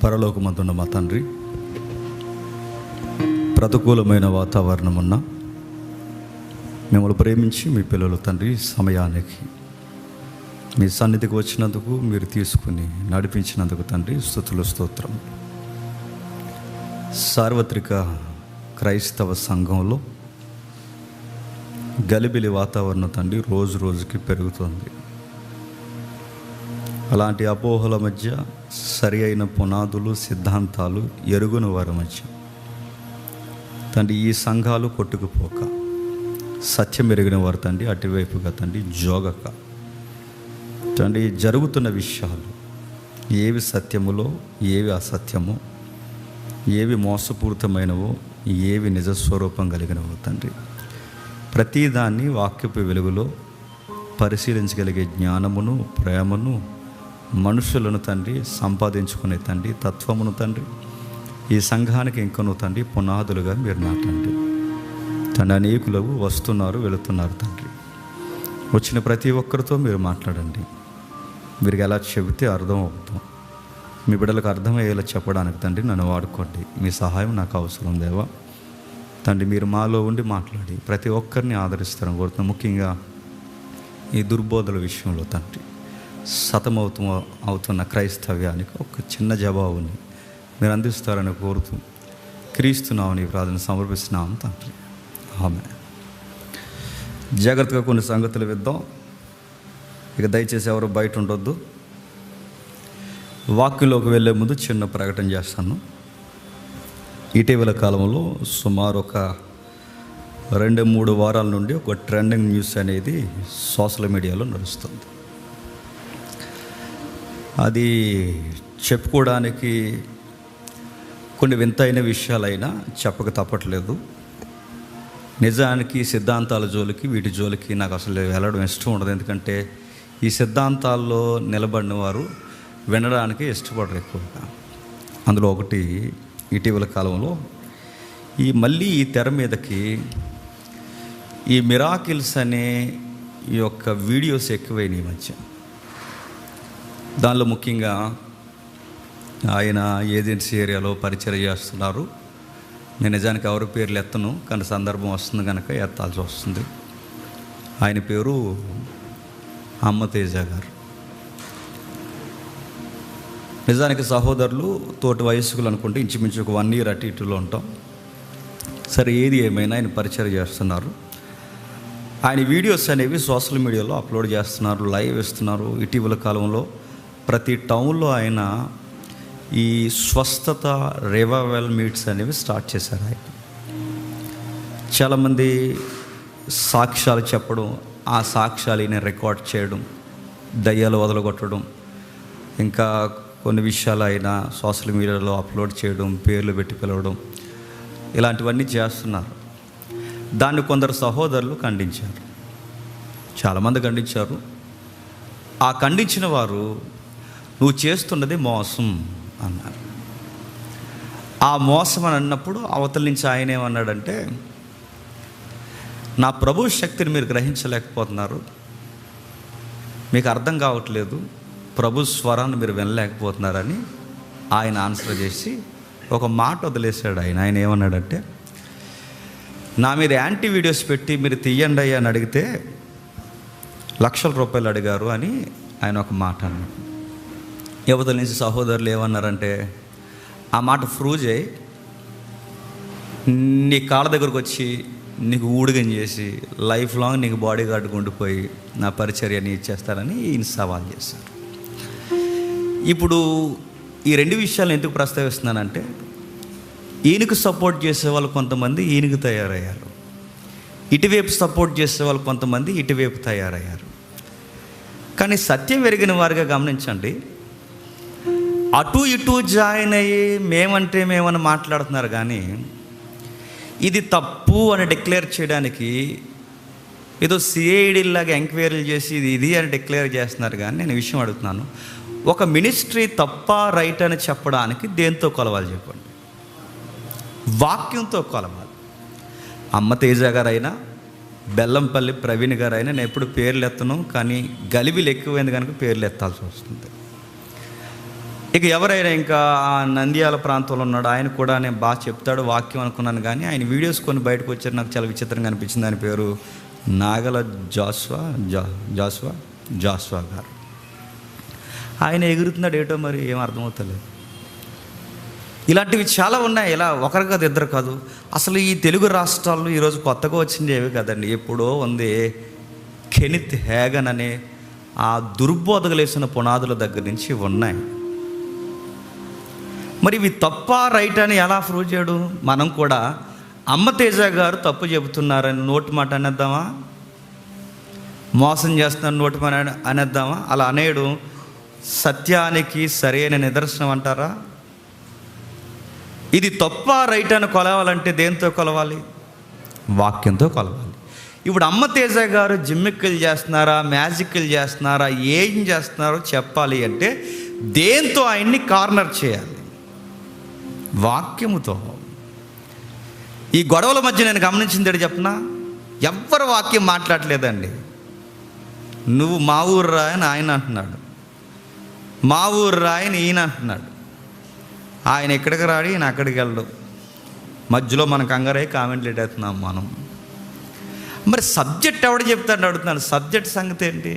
పరలోకమందున్న మా తండ్రి, ప్రతికూలమైన వాతావరణం ఉన్న మిమ్మల్ని ప్రేమించి మీ పిల్లలు తండ్రి సమయానికి మీ సన్నిధికి వచ్చినందుకు, మీరు తీసుకుని నడిపించినందుకు తండ్రి స్తుతులు స్తోత్రం. సార్వత్రిక క్రైస్తవ సంఘంలో గలిబిలి వాతావరణం తండ్రి రోజు రోజుకి పెరుగుతుంది. అలాంటి అపోహల మధ్య సరి అయిన పునాదులు, సిద్ధాంతాలు ఎరుగున వారి మధ్య తండ్రి ఈ సంఘాలు కొట్టుకుపోక, సత్యం ఎరిగిన వారు తండ్రి అటువైపుగా తండ్రి జోగక తండ్రి జరుగుతున్న విషయాలు ఏవి సత్యములో, ఏవి అసత్యమో, ఏవి మోసపూరితమైనవో, ఏవి నిజస్వరూపం కలిగినవో తండ్రి ప్రతిదాన్ని వాక్యపు వెలుగులో పరిశీలించగలిగే జ్ఞానమును, ప్రేమను, మనుషులను తండ్రి సంపాదించుకునే తండ్రి తత్వమును తండ్రి ఈ సంఘానికి ఇంకను తండ్రి పునాదులుగా మీరు నాటండి తండ్రి. అనేకులు వస్తున్నారు, వెళుతున్నారు తండ్రి. వచ్చిన ప్రతి ఒక్కరితో మీరు మాట్లాడండి. వీరికి ఎలా చెబితే అర్థం అవుతాం, మీ బిడ్డలకు అర్థమయ్యేలా చెప్పడానికి తండ్రి నన్ను వాడుకోండి. మీ సహాయం నాకు అవసరం దేవా తండ్రి. మీరు మాలో ఉండి మాట్లాడి ప్రతి ఒక్కరిని ఆదరిస్తారని కోరుతున్నాం. ముఖ్యంగా ఈ దుర్బోధల విషయంలో తండ్రి అవుతున్న క్రైస్తవ్యానికి ఒక చిన్న జవాబుని మీరు అందిస్తారని కోరుతూ క్రీస్తున్నామని ప్రార్థన సమర్పిస్తున్నాం తండ్రి. ఆమె జాగ్రత్తగా కొన్ని సంగతులు విద్దాం. ఇక దయచేసి ఎవరు బయట ఉండొద్దు. వాక్యంలోకి వెళ్ళే ముందు చిన్న ప్రకటన చేస్తాను. ఇటీవల కాలంలో సుమారు ఒక 2-3 వారాల నుండి ఒక ట్రెండింగ్ న్యూస్ అనేది సోషల్ మీడియాలో నడుస్తుంది. అది చెప్పుకోవడానికి కొన్ని వింతైన విషయాలైనా చెప్పక తప్పట్లేదు. నిజానికి సిద్ధాంతాల జోలికి, వీటి జోలికి నాకు అసలు వెళ్ళడం ఇష్టం ఉండదు. ఎందుకంటే ఈ సిద్ధాంతాల్లో నిలబడిన వారు వినడానికి ఇష్టపడరు ఎక్కువగా. అందులో ఒకటి ఇటీవల కాలంలో మళ్ళీ ఈ తెర మీదకి ఈ మిరాకిల్స్ అనే ఈ యొక్క వీడియోస్ ఎక్కువైన ఈ మధ్య. దానిలో ముఖ్యంగా ఆయన ఏజెన్సీ ఏరియాలో పరిచయం చేస్తున్నారు. నేను నిజానికి ఎవరి పేర్లు ఎత్తను, కానీ సందర్భం వస్తుంది కనుక ఎత్తాల్సి వస్తుంది. ఆయన పేరు అమ్మ తేజ గారు. నిజానికి సహోదరులు, తోటి వయస్కులు అనుకుంటే ఇంచుమించు ఒక 1 year అటు ఇటులో ఉంటాం. సరే, ఏది ఏమైనా ఆయన పరిచయం చేస్తున్నారు. ఆయన వీడియోస్ అనేవి సోషల్ మీడియాలో అప్లోడ్ చేస్తున్నారు, లైవ్ ఇస్తున్నారు. ఇటీవల కాలంలో ప్రతి టౌన్లో ఆయన ఈ స్వస్థత రివైవల్ మీట్స్ అనేవి స్టార్ట్ చేశారు. ఆయన చాలామంది సాక్ష్యాలు చెప్పడం, ఆ సాక్ష్యాలు ఈయన రికార్డ్ చేయడం, దయ్యాలు వదలగొట్టడం, ఇంకా కొన్ని విషయాలు ఆయన సోషల్ మీడియాలో అప్లోడ్ చేయడం, పేర్లు పెట్టి పిలవడం, ఇలాంటివన్నీ చేస్తున్నారు. దాన్ని కొందరు సహోదరులు ఖండించారు, చాలామంది ఖండించారు. ఆ ఖండించిన వారు నువ్వు చేస్తున్నది మోసం అన్నారు. ఆ మోసం అని అన్నప్పుడు అవతల నుంచి ఆయన ఏమన్నాడంటే, నా ప్రభు శక్తిని మీరు గ్రహించలేకపోతున్నారు, మీకు అర్థం కావట్లేదు, ప్రభు స్వరాన్ని మీరు వినలేకపోతున్నారని ఆయన ఆన్సర్ చేసి ఒక మాట వదిలేశాడు. ఆయన ఏమన్నాడంటే, నా మీద యాంటీ వీడియోస్ పెట్టి మీరు తీయండి అయ్యా అని అడిగితే ₹1,00,000 అడిగారు అని ఆయన ఒక మాట అన్నాడు. యువతల నుంచి సహోదరులు ఏమన్నారంటే, ఆ మాట ప్రూవ్ చేయి, నీ కాళ్ళ దగ్గరకు వచ్చి నీకు ఊడిగం చేసి లైఫ్ లాంగ్ నీకు బాడీ గార్డ్గా ఉండిపోయి నా పరిచర్యని ఇచ్చేస్తారని ఈయన సవాల్ చేశారు. ఇప్పుడు ఈ 2 విషయాలు ఎందుకు ప్రస్తావిస్తున్నానంటే, ఈయనకు సపోర్ట్ చేసే వాళ్ళు కొంతమంది ఈయనకు తయారయ్యారు, ఇటువైపు సపోర్ట్ చేసే వాళ్ళు కొంతమంది ఇటువైపు తయారయ్యారు. కానీ సత్యం ఎరిగిన వారిగా గమనించండి, అటు ఇటు జాయిన్ అయ్యి మేమంటే మేమని మాట్లాడుతున్నారు. కానీ ఇది తప్పు అని డిక్లేర్ చేయడానికి ఏదో సిఐడిలాగా ఎంక్వైరీలు చేసి ఇది అని డిక్లేర్ చేస్తున్నారు. కానీ నేను విషయం అడుగుతున్నాను, ఒక మినిస్ట్రీ తప్ప రైట్ అని చెప్పడానికి దేంతో కొలవాలి చెప్పండి? వాక్యంతో కొలవాలి. అమ్మ తేజ గారైనా, బెల్లంపల్లి ప్రవీణ్ గారైనా, నేను ఎప్పుడు పేర్లు ఎత్తను, కానీ గలిబిలు ఎక్కువైంది కనుక పేర్లు ఎత్తాల్సి వస్తుంది. ఇక ఎవరైనా ఇంకా ఆ నంద్యాల ప్రాంతంలో ఉన్నాడు, ఆయన కూడా నేను బాగా చెప్తాడు వాక్యం అనుకున్నాను, కానీ ఆయన వీడియోస్ కొన్ని బయటకు వచ్చారు, నాకు చాలా విచిత్రంగా అనిపించింది. ఆయన పేరు నాగల జాస్వా గారు. ఆయన ఎగురుతున్నాడు ఏటో మరి ఏం అర్థమవుతలేదు. ఇలాంటివి చాలా ఉన్నాయి. ఇలా ఒకరు కాదు, ఇద్దరు కాదు. అసలు ఈ తెలుగు రాష్ట్రాల్లో ఈరోజు కొత్తగా వచ్చింది ఏవి కదండి, ఎప్పుడో ఉంది. కెనిత్ హ్యాగన్ అనే ఆ దుర్బోధకులేసిన పునాదుల దగ్గర నుంచి ఉన్నాయి. మరి ఇవి తప్ప రైట్ అని ఎలా ప్రూవ్ చేయడు? మనం కూడా అమ్మ తేజ గారు తప్పు చెబుతున్నారని నోటి మాట అనేద్దామా? మోసం చేస్తున్నారు నోటి మాట అనేద్దామా? అలా అనేయడం సత్యానికి సరైన నిదర్శనం అంటారా? ఇది తప్ప రైట్ అని కొలవాలంటే దేంతో కొలవాలి? వాక్యంతో కొలవాలి. ఇప్పుడు అమ్మ తేజ గారు జిమ్మిక్కులు చేస్తున్నారా, మ్యాజిక్లు చేస్తున్నారా, ఏం చేస్తున్నారో చెప్పాలి అంటే దేంతో ఆయన్ని కార్నర్ చేయాలి? వాక్యముతో. ఈ గొడవల మధ్య నేను గమనించింది ఏంటి చెప్పనా? ఎవ్వరు వాక్యం మాట్లాడలేదండి. నువ్వు మా ఊరు రాయని ఆయన అంటున్నాడు, మా ఊరు రాయని ఈయన అంటున్నాడు. ఆయన ఎక్కడికి రాడు, ఈయన అక్కడికి వెళ్ళడు. మధ్యలో మన కంగారై కామెంట్లు పెట్టేస్తున్నాం మనం. మరి సబ్జెక్ట్ ఎవడు చెప్తాడు అడుగుతున్నాను. సబ్జెక్ట్ సంగతి ఏంటి?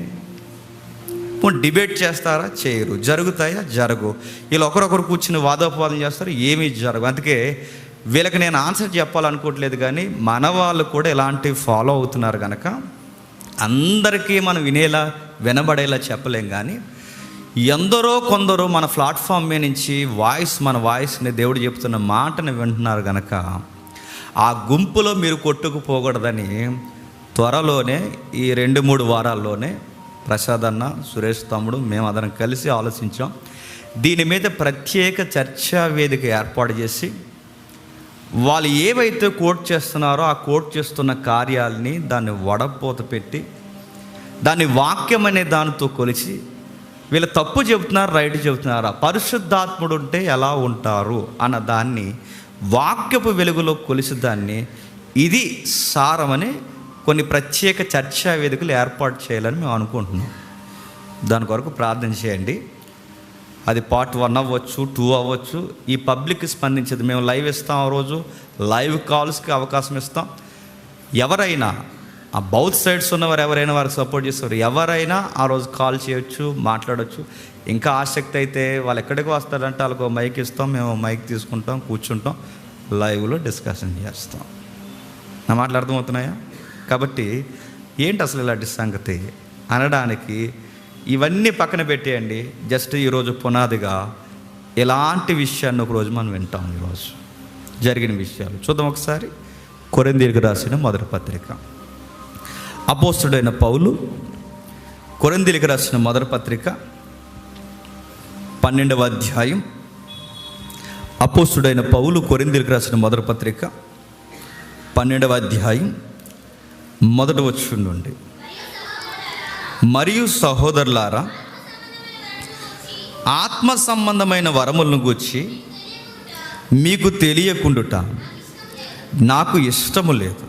డిబేట్ చేస్తారా? చేయరు. జరుగుతాయా? జరగు. వీళ్ళు ఒకరొకరు కూర్చుని వాదోపవాదం చేస్తారు, ఏమీ జరగు. అందుకే వీళ్ళకి నేను ఆన్సర్ చెప్పాలనుకోవట్లేదు, కానీ మన వాళ్ళు కూడా ఇలాంటివి ఫాలో అవుతున్నారు కనుక అందరికీ మనం వినబడేలా చెప్పలేం. కానీ ఎందరో కొందరు మన ప్లాట్ఫామ్ మీద నుంచి మన వాయిస్ని దేవుడు చెప్తున్న మాటని వింటున్నారు కనుక ఆ గుంపులో మీరు కొట్టుకుపోకూడదని త్వరలోనే ఈ 2-3 వారాల్లోనే ప్రసాద్ అన్న, సురేష్ తమ్ముడు, మేము అందరం కలిసి ఆలోచించాం. దీని మీద ప్రత్యేక చర్చా వేదిక ఏర్పాటు చేసి వాళ్ళు ఏవైతే కోట్ చేస్తున్నారో ఆ కోట్ చేస్తున్న కార్యాలని దాన్ని వడపోత పెట్టి దాన్ని వాక్యం అనే దానితో కొలిచి వీళ్ళు తప్పు చెబుతున్నారు, రైట్ చెబుతున్నారా, పరిశుద్ధాత్ముడు ఉంటే ఎలా ఉంటారు అన్న దాన్ని వాక్యపు వెలుగులో కొలిసి దాన్ని ఇది సారమని కొన్ని ప్రత్యేక చర్చా వేదికలు ఏర్పాటు చేయాలని మేము అనుకుంటున్నాం. దాని కొరకు ప్రార్థన చేయండి. అది పార్ట్ 1 అవ్వచ్చు, 2 అవ్వచ్చు. ఈ పబ్లిక్ స్పందించేది మేము లైవ్ ఇస్తాం. ఆ రోజు లైవ్ కాల్స్కి అవకాశం ఇస్తాం. ఎవరైనా ఆ బౌత్ సైడ్స్ ఉన్నవారు ఎవరైనా వారికి సపోర్ట్ చేస్తారు, ఎవరైనా ఆ రోజు కాల్ చేయొచ్చు, మాట్లాడవచ్చు. ఇంకా ఆసక్తి అయితే వాళ్ళు ఎక్కడికి వస్తారంటే వాళ్ళకు మైక్ ఇస్తాం, మేము మైక్ తీసుకుంటాం, కూర్చుంటాం, లైవ్లో డిస్కషన్ చేస్తాం. నా మాటలు అర్థమవుతున్నాయా? కాబట్టి ఏంటి అసలు ఇలాంటి సంగతి అనడానికి ఇవన్నీ పక్కన పెట్టేయండి. జస్ట్ ఈరోజు పునాదిగా ఎలాంటి విషయాన్ని ఒకరోజు మనం వింటాం. ఈరోజు జరిగిన విషయాలు చూద్దాం ఒకసారి. కొరింథీయులకు రాసిన మొదటి పత్రిక. అపోస్తలుడైన పౌలు కొరింథీయులకు రాసిన మొదటి పత్రిక 12వ అధ్యాయం. అపోస్తలుడైన పౌలు కొరింథీయులకు రాసిన మొదటి పత్రిక 12వ అధ్యాయం 1వ వచనం నుండి. మరియు సహోదరులారా, ఆత్మ సంబంధమైన వరములను గూర్చి మీకు తెలియకుండుట నాకు ఇష్టము లేదు.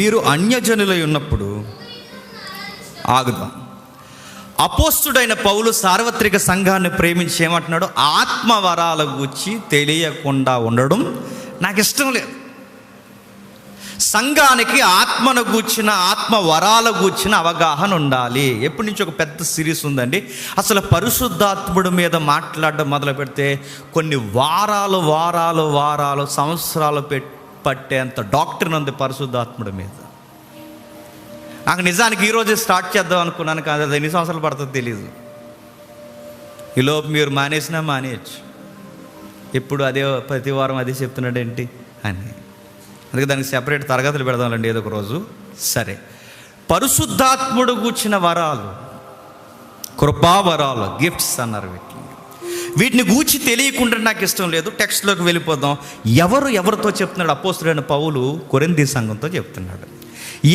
మీరు అన్యజనులై ఉన్నప్పుడు ఆగుదాం. అపోస్తుడైన పౌలు సార్వత్రిక సంఘాన్ని ప్రేమించి ఏమంటున్నాడు? ఆత్మ వరాల గూర్చి తెలియకుండా ఉండడం నాకు ఇష్టం లేదు. సంఘానికి ఆత్మను గూర్చిన, ఆత్మ వరాల గూర్చిన అవగాహన ఉండాలి. ఎప్పటి నుంచి ఒక పెద్ద సిరీస్ ఉందండి. అసలు పరిశుద్ధాత్ముడి మీద మాట్లాడడం మొదలు పెడితే కొన్ని వారాలు సంవత్సరాలు పట్టేంత డాక్టర్ని ఉంది పరిశుద్ధాత్ముడి మీద. నాకు నిజానికి ఈరోజే స్టార్ట్ చేద్దాం అనుకున్నాను, కానీ అది ఎన్ని సంవత్సరాలు పడుతుందో తెలియదు. ఈలోపు మీరు మానేసినా మానేయచ్చు. ఎప్పుడు అదే ప్రతి వారం అదే చెప్తున్నాడేంటి అని. అందుకే దానికి సెపరేట్ తరగతులు పెడదాంలేండి ఏదో ఒక రోజు. సరే, పరిశుద్ధాత్ముడు గూర్చిన వరాలు, కృపావరాలు, గిఫ్ట్స్ అన్నారు. వీటిని గూర్చి తెలియకుండా నాకు ఇష్టం లేదు. టెక్స్ట్లోకి వెళ్ళిపోదాం. ఎవరితో చెప్తున్నాడు? అపోస్తలుడైన పౌలు కొరింథీ సంఘంతో చెప్తున్నాడు.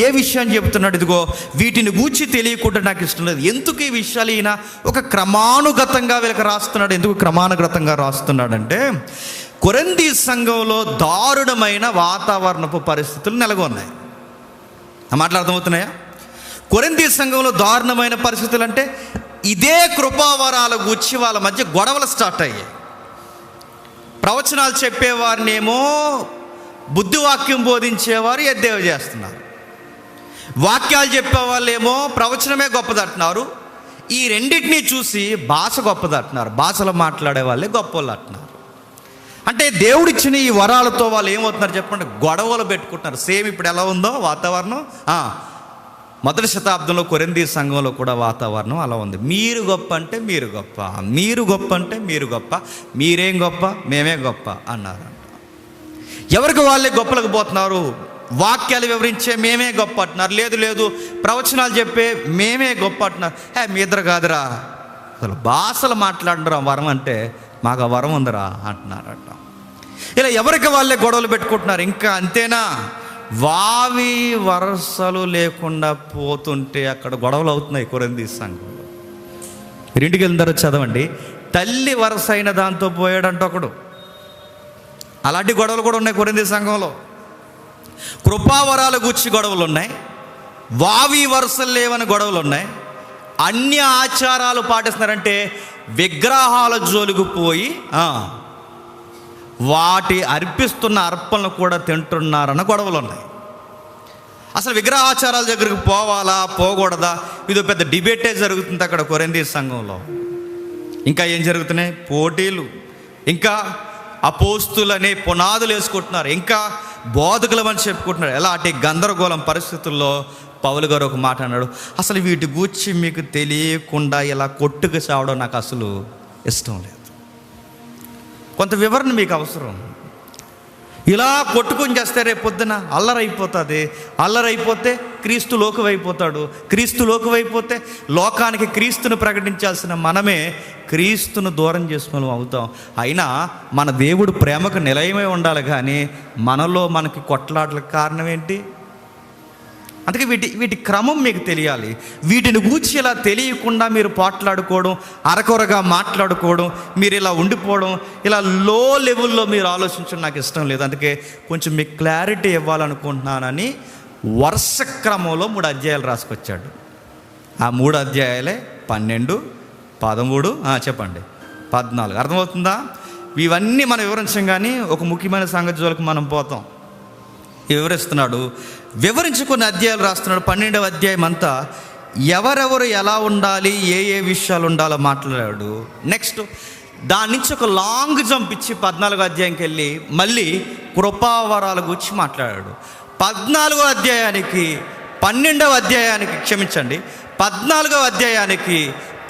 ఏ విషయాన్ని చెప్తున్నాడు? ఇదిగో వీటిని గూర్చి తెలియకుండా నాకు ఇష్టం లేదు. ఎందుకు ఈ విషయాలు ఈయన ఒక క్రమానుగతంగా వీళ్ళకి రాస్తున్నాడు? ఎందుకు క్రమానుగతంగా రాస్తున్నాడంటే కొరింథీ సంఘంలో దారుణమైన వాతావరణపు పరిస్థితులు నెలకొన్నాయి. ఆ మాటలు అర్థమవుతున్నాయా? కొరింథీ సంఘంలో దారుణమైన పరిస్థితులు అంటే ఇదే కృపావరాల గురించి వాళ్ళ మధ్య గొడవలు స్టార్ట్ అయ్యాయి. ప్రవచనాలు చెప్పేవారినేమో బుద్ధివాక్యం బోధించేవారు ఎద్దేవా చేస్తున్నారు, వాక్యాలు చెప్పేవాళ్ళేమో ప్రవచనమే గొప్పదంటున్నారు. ఈ రెండింటినీ చూసి భాష గొప్పదంటున్నారు, భాషలు మాట్లాడే వాళ్ళే గొప్పవాళ్ళు అంటున్నారు. అంటే దేవుడిచ్చిన ఈ వరాలతో వాళ్ళు ఏమవుతున్నారు చెప్పండి, గొడవలు పెట్టుకుంటున్నారు. సేమ్ ఇప్పుడు ఎలా ఉందో వాతావరణం, మొదటి శతాబ్దంలో కొరింథీ సంఘంలో కూడా వాతావరణం అలా ఉంది. మీరు గొప్ప అంటే మీరు గొప్ప, మీరు గొప్ప అంటే మీరు గొప్ప, మీరేం గొప్ప మేమే గొప్ప అన్నారంట. ఎవరికి వాళ్ళే గొప్పలకు పోతున్నారు. వాక్యాలు వివరించే మేమే గొప్ప అంటున్నారు, లేదు ప్రవచనాలు చెప్పే మేమే గొప్ప అంటున్నారు. మీ ఇద్దరు కాదురా, అసలు భాషలు మాట్లాడరా వరం అంటే మాకు ఆ వరం ఉందిరా అంటున్నారట. ఇలా ఎవరికి వాళ్ళే గొడవలు పెట్టుకుంటున్నారు. ఇంకా అంతేనా, వావి వరసలు లేకుండా పోతుంటే అక్కడ గొడవలు అవుతున్నాయి కొరింథీ సంఘంలో. మీరు ఇంటికి వెళ్ళిన తర్వాత చదవండి, తల్లి వరస అయిన దాంతో పోయాడంట ఒకడు. అలాంటి గొడవలు కూడా ఉన్నాయి కొరింథీ సంఘంలో. కృపావరాల గురించి గొడవలు ఉన్నాయి, వావి వరుసలు లేవని గొడవలు ఉన్నాయి, అన్య ఆచారాలు పాటిస్తున్నారంటే విగ్రహాల జోలికి పోయి వాటి అర్పిస్తున్న అర్పణలు కూడా తింటున్నారన్న గొడవలు ఉన్నాయి. అసలు విగ్రహాచారాల దగ్గరికి పోవాలా పోకూడదా, ఇదో పెద్ద డిబేటే జరుగుతుంది అక్కడ కొరింథీ సంఘంలో. ఇంకా ఏం జరుగుతున్నాయి, పోటీలు, ఇంకా అపోస్తులని పునాదులు వేసుకుంటున్నారు, ఇంకా బోధకులమని చెప్పుకుంటున్నారు. ఎలాంటి గందరగోళం పరిస్థితుల్లో పౌలు గారు ఒక మాట అన్నాడు, అసలు వీటి గూర్చి మీకు తెలియకుండా ఇలా కొట్టుకు చావడం నాకు అసలు ఇష్టం లేదు. కొంత వివరణ మీకు అవసరం. ఇలా కొట్టుకొని చేస్తే రేపు పొద్దున అల్లరైపోతుంది, అల్లరైపోతే క్రీస్తు లోకువైపోతాడు, క్రీస్తు లోకువైపోతే లోకానికి క్రీస్తును ప్రకటించాల్సిన మనమే క్రీస్తును దూరం చేసుకుని అవుతాం. అయినా మన దేవుడు ప్రేమకు నిలయమై ఉండాలి, కానీ మనలో మనకి కొట్లాటలకు కారణం ఏంటి? అందుకే వీటి క్రమం మీకు తెలియాలి. వీటిని గూర్చి ఇలా తెలియకుండా మీరు పోట్లాడుకోవడం, అరకొరగా మాట్లాడుకోవడం, మీరు ఇలా ఉండిపోవడం, ఇలా లో లెవెల్లో మీరు ఆలోచించడం నాకు ఇష్టం లేదు. అందుకే కొంచెం మీకు క్లారిటీ ఇవ్వాలనుకుంటున్నానని వరుస క్రమంలో 3 అధ్యాయాలు రాసుకొచ్చాడు. ఆ 3 అధ్యాయాలే 12, 13, చెప్పండి 14. అర్థమవుతుందా? ఇవన్నీ మనం వివరించం, కానీ ఒక ముఖ్యమైన సంగతి జోలికి మనం పోతాం. వివరిస్తున్నాడు, వివరించి కొన్ని అధ్యాయాలు రాస్తున్నాడు. 12వ అధ్యాయం అంతా ఎవరెవరు ఎలా ఉండాలి, ఏ విషయాలు ఉండాలో మాట్లాడాడు. నెక్స్ట్ దాని నుంచి ఒక లాంగ్ జంప్ ఇచ్చి 14వ అధ్యాయంకి వెళ్ళి మళ్ళీ కృపావరాల గురించి మాట్లాడాడు. 14వ అధ్యాయానికి 12వ అధ్యాయానికి క్షమించండి 14వ అధ్యాయానికి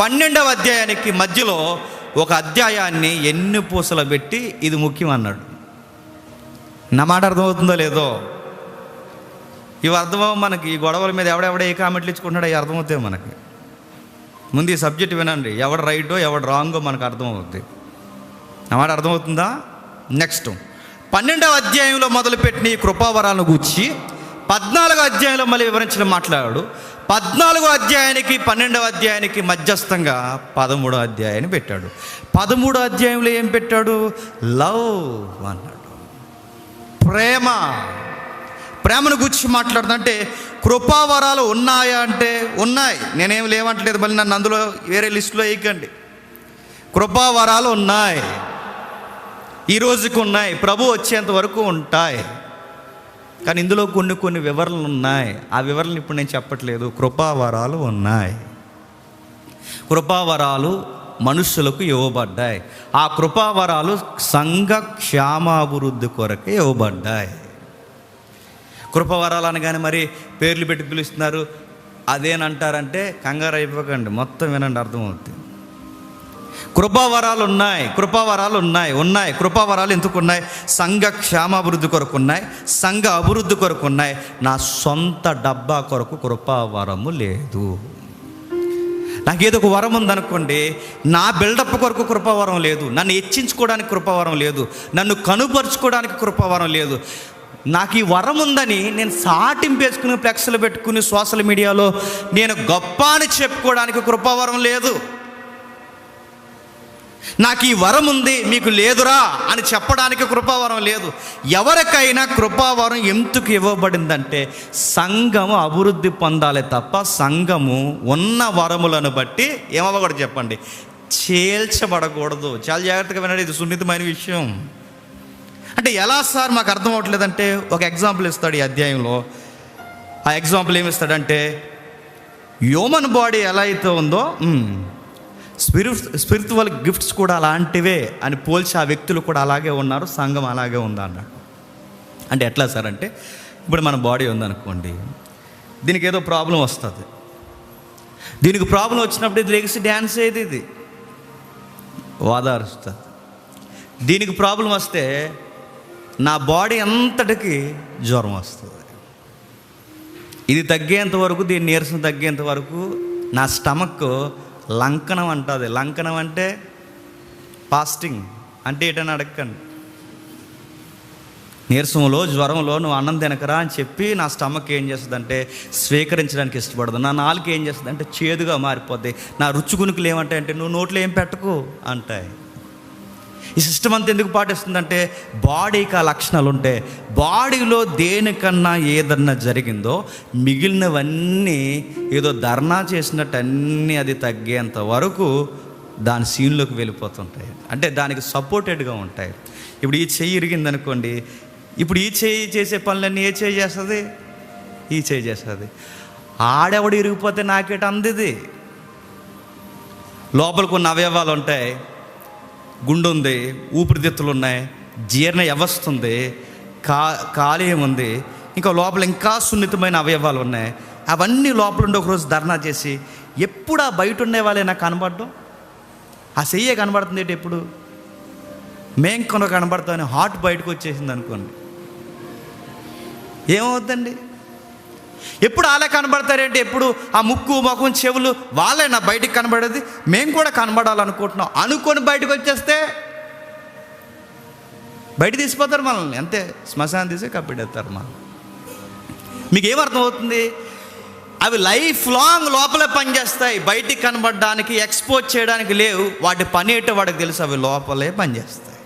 12వ అధ్యాయానికి మధ్యలో ఒక అధ్యాయాన్ని ఎన్ని పూసలు పెట్టి ఇది ముఖ్యం అన్నాడు. నా మాట అర్థమవుతుందో లేదో? ఇవి అర్థమవు మనకి. ఈ గొడవల మీద ఎవడెవడ ఏ కామెంట్లు ఇచ్చుకుంటాడో అవి అర్థమవుతాయి మనకి. ముందు ఈ సబ్జెక్ట్ వినండి, ఎవడు రైటో ఎవడు రాంగో మనకు అర్థమవుతుంది. నా మాట అర్థమవుతుందా? నెక్స్ట్ 12వ అధ్యాయంలో మొదలుపెట్టిన ఈ కృపావరాలను గూర్చి 14వ అధ్యాయంలో మళ్ళీ వివరించడం మాట్లాడాడు. 14వ అధ్యాయానికి 12వ అధ్యాయానికి మధ్యస్థంగా 13వ అధ్యాయాన్ని పెట్టాడు. 13వ అధ్యాయంలో ఏం పెట్టాడు? లవ్ అన్నాడు. ప్రేమను గురించి మాట్లాడుతుంటే కృపావరాలు ఉన్నాయా అంటే ఉన్నాయి. నేనేం లేవంటలేదు, మళ్ళీ నన్ను అందులో వేరే లిస్టులో వేయకండి. కృపావరాలు ఉన్నాయి, ఈ రోజుకి ఉన్నాయి, ప్రభు వచ్చేంత వరకు ఉంటాయి. కానీ ఇందులో కొన్ని వివరణలు ఉన్నాయి. ఆ వివరణలు ఇప్పుడు నేను చెప్పట్లేదు. కృపావరాలు ఉన్నాయి. కృపావరాలు మనుషులకు ఇవ్వబడ్డాయి. ఆ కృపావరాలు సంఘ క్షేమాభివృద్ధి కొరకే ఇవ్వబడ్డాయి. కృపావరాలు అనగానే మరి పేర్లు పెట్టి పిలుస్తున్నారు అదేనంటారంటే కంగారు అయిపోకండి, మొత్తం వినండి, అర్థమవుతుంది. కృపావరాలు ఉన్నాయి, కృపావరాలు ఉన్నాయి. కృపావరాలు ఎందుకు ఉన్నాయి? సంఘ క్షేమాభివృద్ధి కొరకు ఉన్నాయి, సంఘ అభివృద్ధి కొరకు ఉన్నాయి. నా సొంత డబ్బా కొరకు కృపావరము లేదు. నాకేదో ఒక వరం ఉందనుకోండి, నా బిల్డప్ కొరకు కృపావరం లేదు, నన్ను హెచ్చించుకోవడానికి కృపావరం లేదు, నన్ను కనుపరుచుకోవడానికి కృపావరం లేదు. నాకు ఈ వరం ఉందని నేను సాటింపేసుకుని ఫ్లెక్స్లు పెట్టుకుని సోషల్ మీడియాలో నేను గొప్ప అని చెప్పుకోవడానికి కృపావరం లేదు. నాకు ఈ వరం ఉంది మీకు లేదురా అని చెప్పడానికి కృపావరం లేదు. ఎవరికైనా కృపావరం ఎందుకు ఇవ్వబడిందంటే సంఘము అభివృద్ధి పొందాలి తప్ప సంఘము ఉన్న వరములను బట్టి ఏమవ్వకూడదు చెప్పండి, చేల్చబడకూడదు. చాలా జాగ్రత్తగా వినండి, ఇది సున్నితమైన విషయం. అంటే ఎలా సార్ మాకు అర్థం అవ్వట్లేదంటే ఒక ఎగ్జాంపుల్ ఇస్తాడు ఈ అధ్యాయంలో. ఆ ఎగ్జాంపుల్ ఏమిస్తాడంటే హ్యూమన్ బాడీ ఎలా అయితే ఉందో స్పిరిచువల్ గిఫ్ట్స్ కూడా అలాంటివే అని పోల్చి ఆ వ్యక్తులు కూడా అలాగే ఉన్నారు, సంఘం అలాగే ఉందా అన్నాడు. అంటే ఎట్లా సార్ అంటే ఇప్పుడు మన బాడీ ఉందనుకోండి, దీనికి ఏదో ప్రాబ్లం వస్తుంది. దీనికి ప్రాబ్లం వచ్చినప్పుడు ఇది లెగిసి డ్యాన్స్ అయ్యేది, ఇది ఓదారుస్తుంది. దీనికి ప్రాబ్లం వస్తే నా బాడీ అంతటికి జ్వరం వస్తుంది. ఇది తగ్గేంత వరకు, దీని నీరసం తగ్గేంత వరకు నా స్టమక్ లంకనం అంటుంది. లంకనం అంటే ఫాస్టింగ్ అంటే ఏంటని అడగండి. నీరసంలో జ్వరంలో నువ్వు అన్నం తినకరా అని చెప్పి నా స్టమక్ ఏం చేస్తుందంటే స్వీకరించడానికి ఇష్టపడదు. నా నాలుక ఏం చేస్తుంది అంటే చేదుగా మారిపోద్ది. నా రుచుకునుకులు ఏమంటాయి అంటే నువ్వు నోట్లో ఏం పెట్టకు అంటాయి. ఈ సిస్టమ్ అంతా ఎందుకు పాటిస్తుందంటే బాడీకి ఆ లక్షణాలు ఉంటాయి. బాడీలో దేనికన్నా ఏదన్నా జరిగిందో మిగిలినవన్నీ ఏదో ధర్నా చేసినట్టు అన్నీ అది తగ్గేంత వరకు దాని సీన్లోకి వెళ్ళిపోతుంటాయి. అంటే దానికి సపోర్టెడ్గా ఉంటాయి. ఇప్పుడు ఈ చెయ్యి ఇరిగిందనుకోండి, ఇప్పుడు ఈ చెయ్యి చేసే పనులన్నీ ఏ చెయ్యి చేస్తుంది? ఈ చెయ్యి చేస్తుంది. ఆడెవడు ఇరిగిపోతే నాకేట అందిది. లోపల కొన్ని అవయవాలు ఉంటాయి, గుండె ఉంది, ఊపిరితిత్తులు ఉన్నాయి, జీర్ణ వ్యవస్థ ఉంది, కాలేయం ఉంది, ఇంకా లోపల ఇంకా సున్నితమైన అవయవాలు ఉన్నాయి. అవన్నీ లోపల ఉండి ఒకరోజు ధర్నా చేసి ఎప్పుడు ఆ బయట ఉండే వాళ్ళే నాకు కనబడడం, ఆ చెయ్యే కనబడుతుంది ఏంటి, ఎప్పుడు మేం కొన కనబడతామని హార్ట్ బయటకు వచ్చేసింది అనుకోండి, ఏమవుద్దండి? ఎప్పుడు వాళ్ళే కనబడతారేంటి? ఎప్పుడు ఆ ముక్కు ముఖం చెవులు వాళ్ళేనా బయటికి కనబడేది? మేము కూడా కనబడాలనుకుంటున్నాం అనుకొని బయటకు వచ్చేస్తే బయట తీసిపోతారు మనల్ని, అంతే. శ్మశానం తీసి కప్పిడేస్తారు మనం. మీకు ఏమర్థం అవుతుంది? అవి లైఫ్ లాంగ్ లోపలే పనిచేస్తాయి, బయటికి కనబడడానికి ఎక్స్పోజ్ చేయడానికి లేవు. వాటి పని ఏంటో వాడికి తెలుసు, అవి లోపలే పనిచేస్తాయి.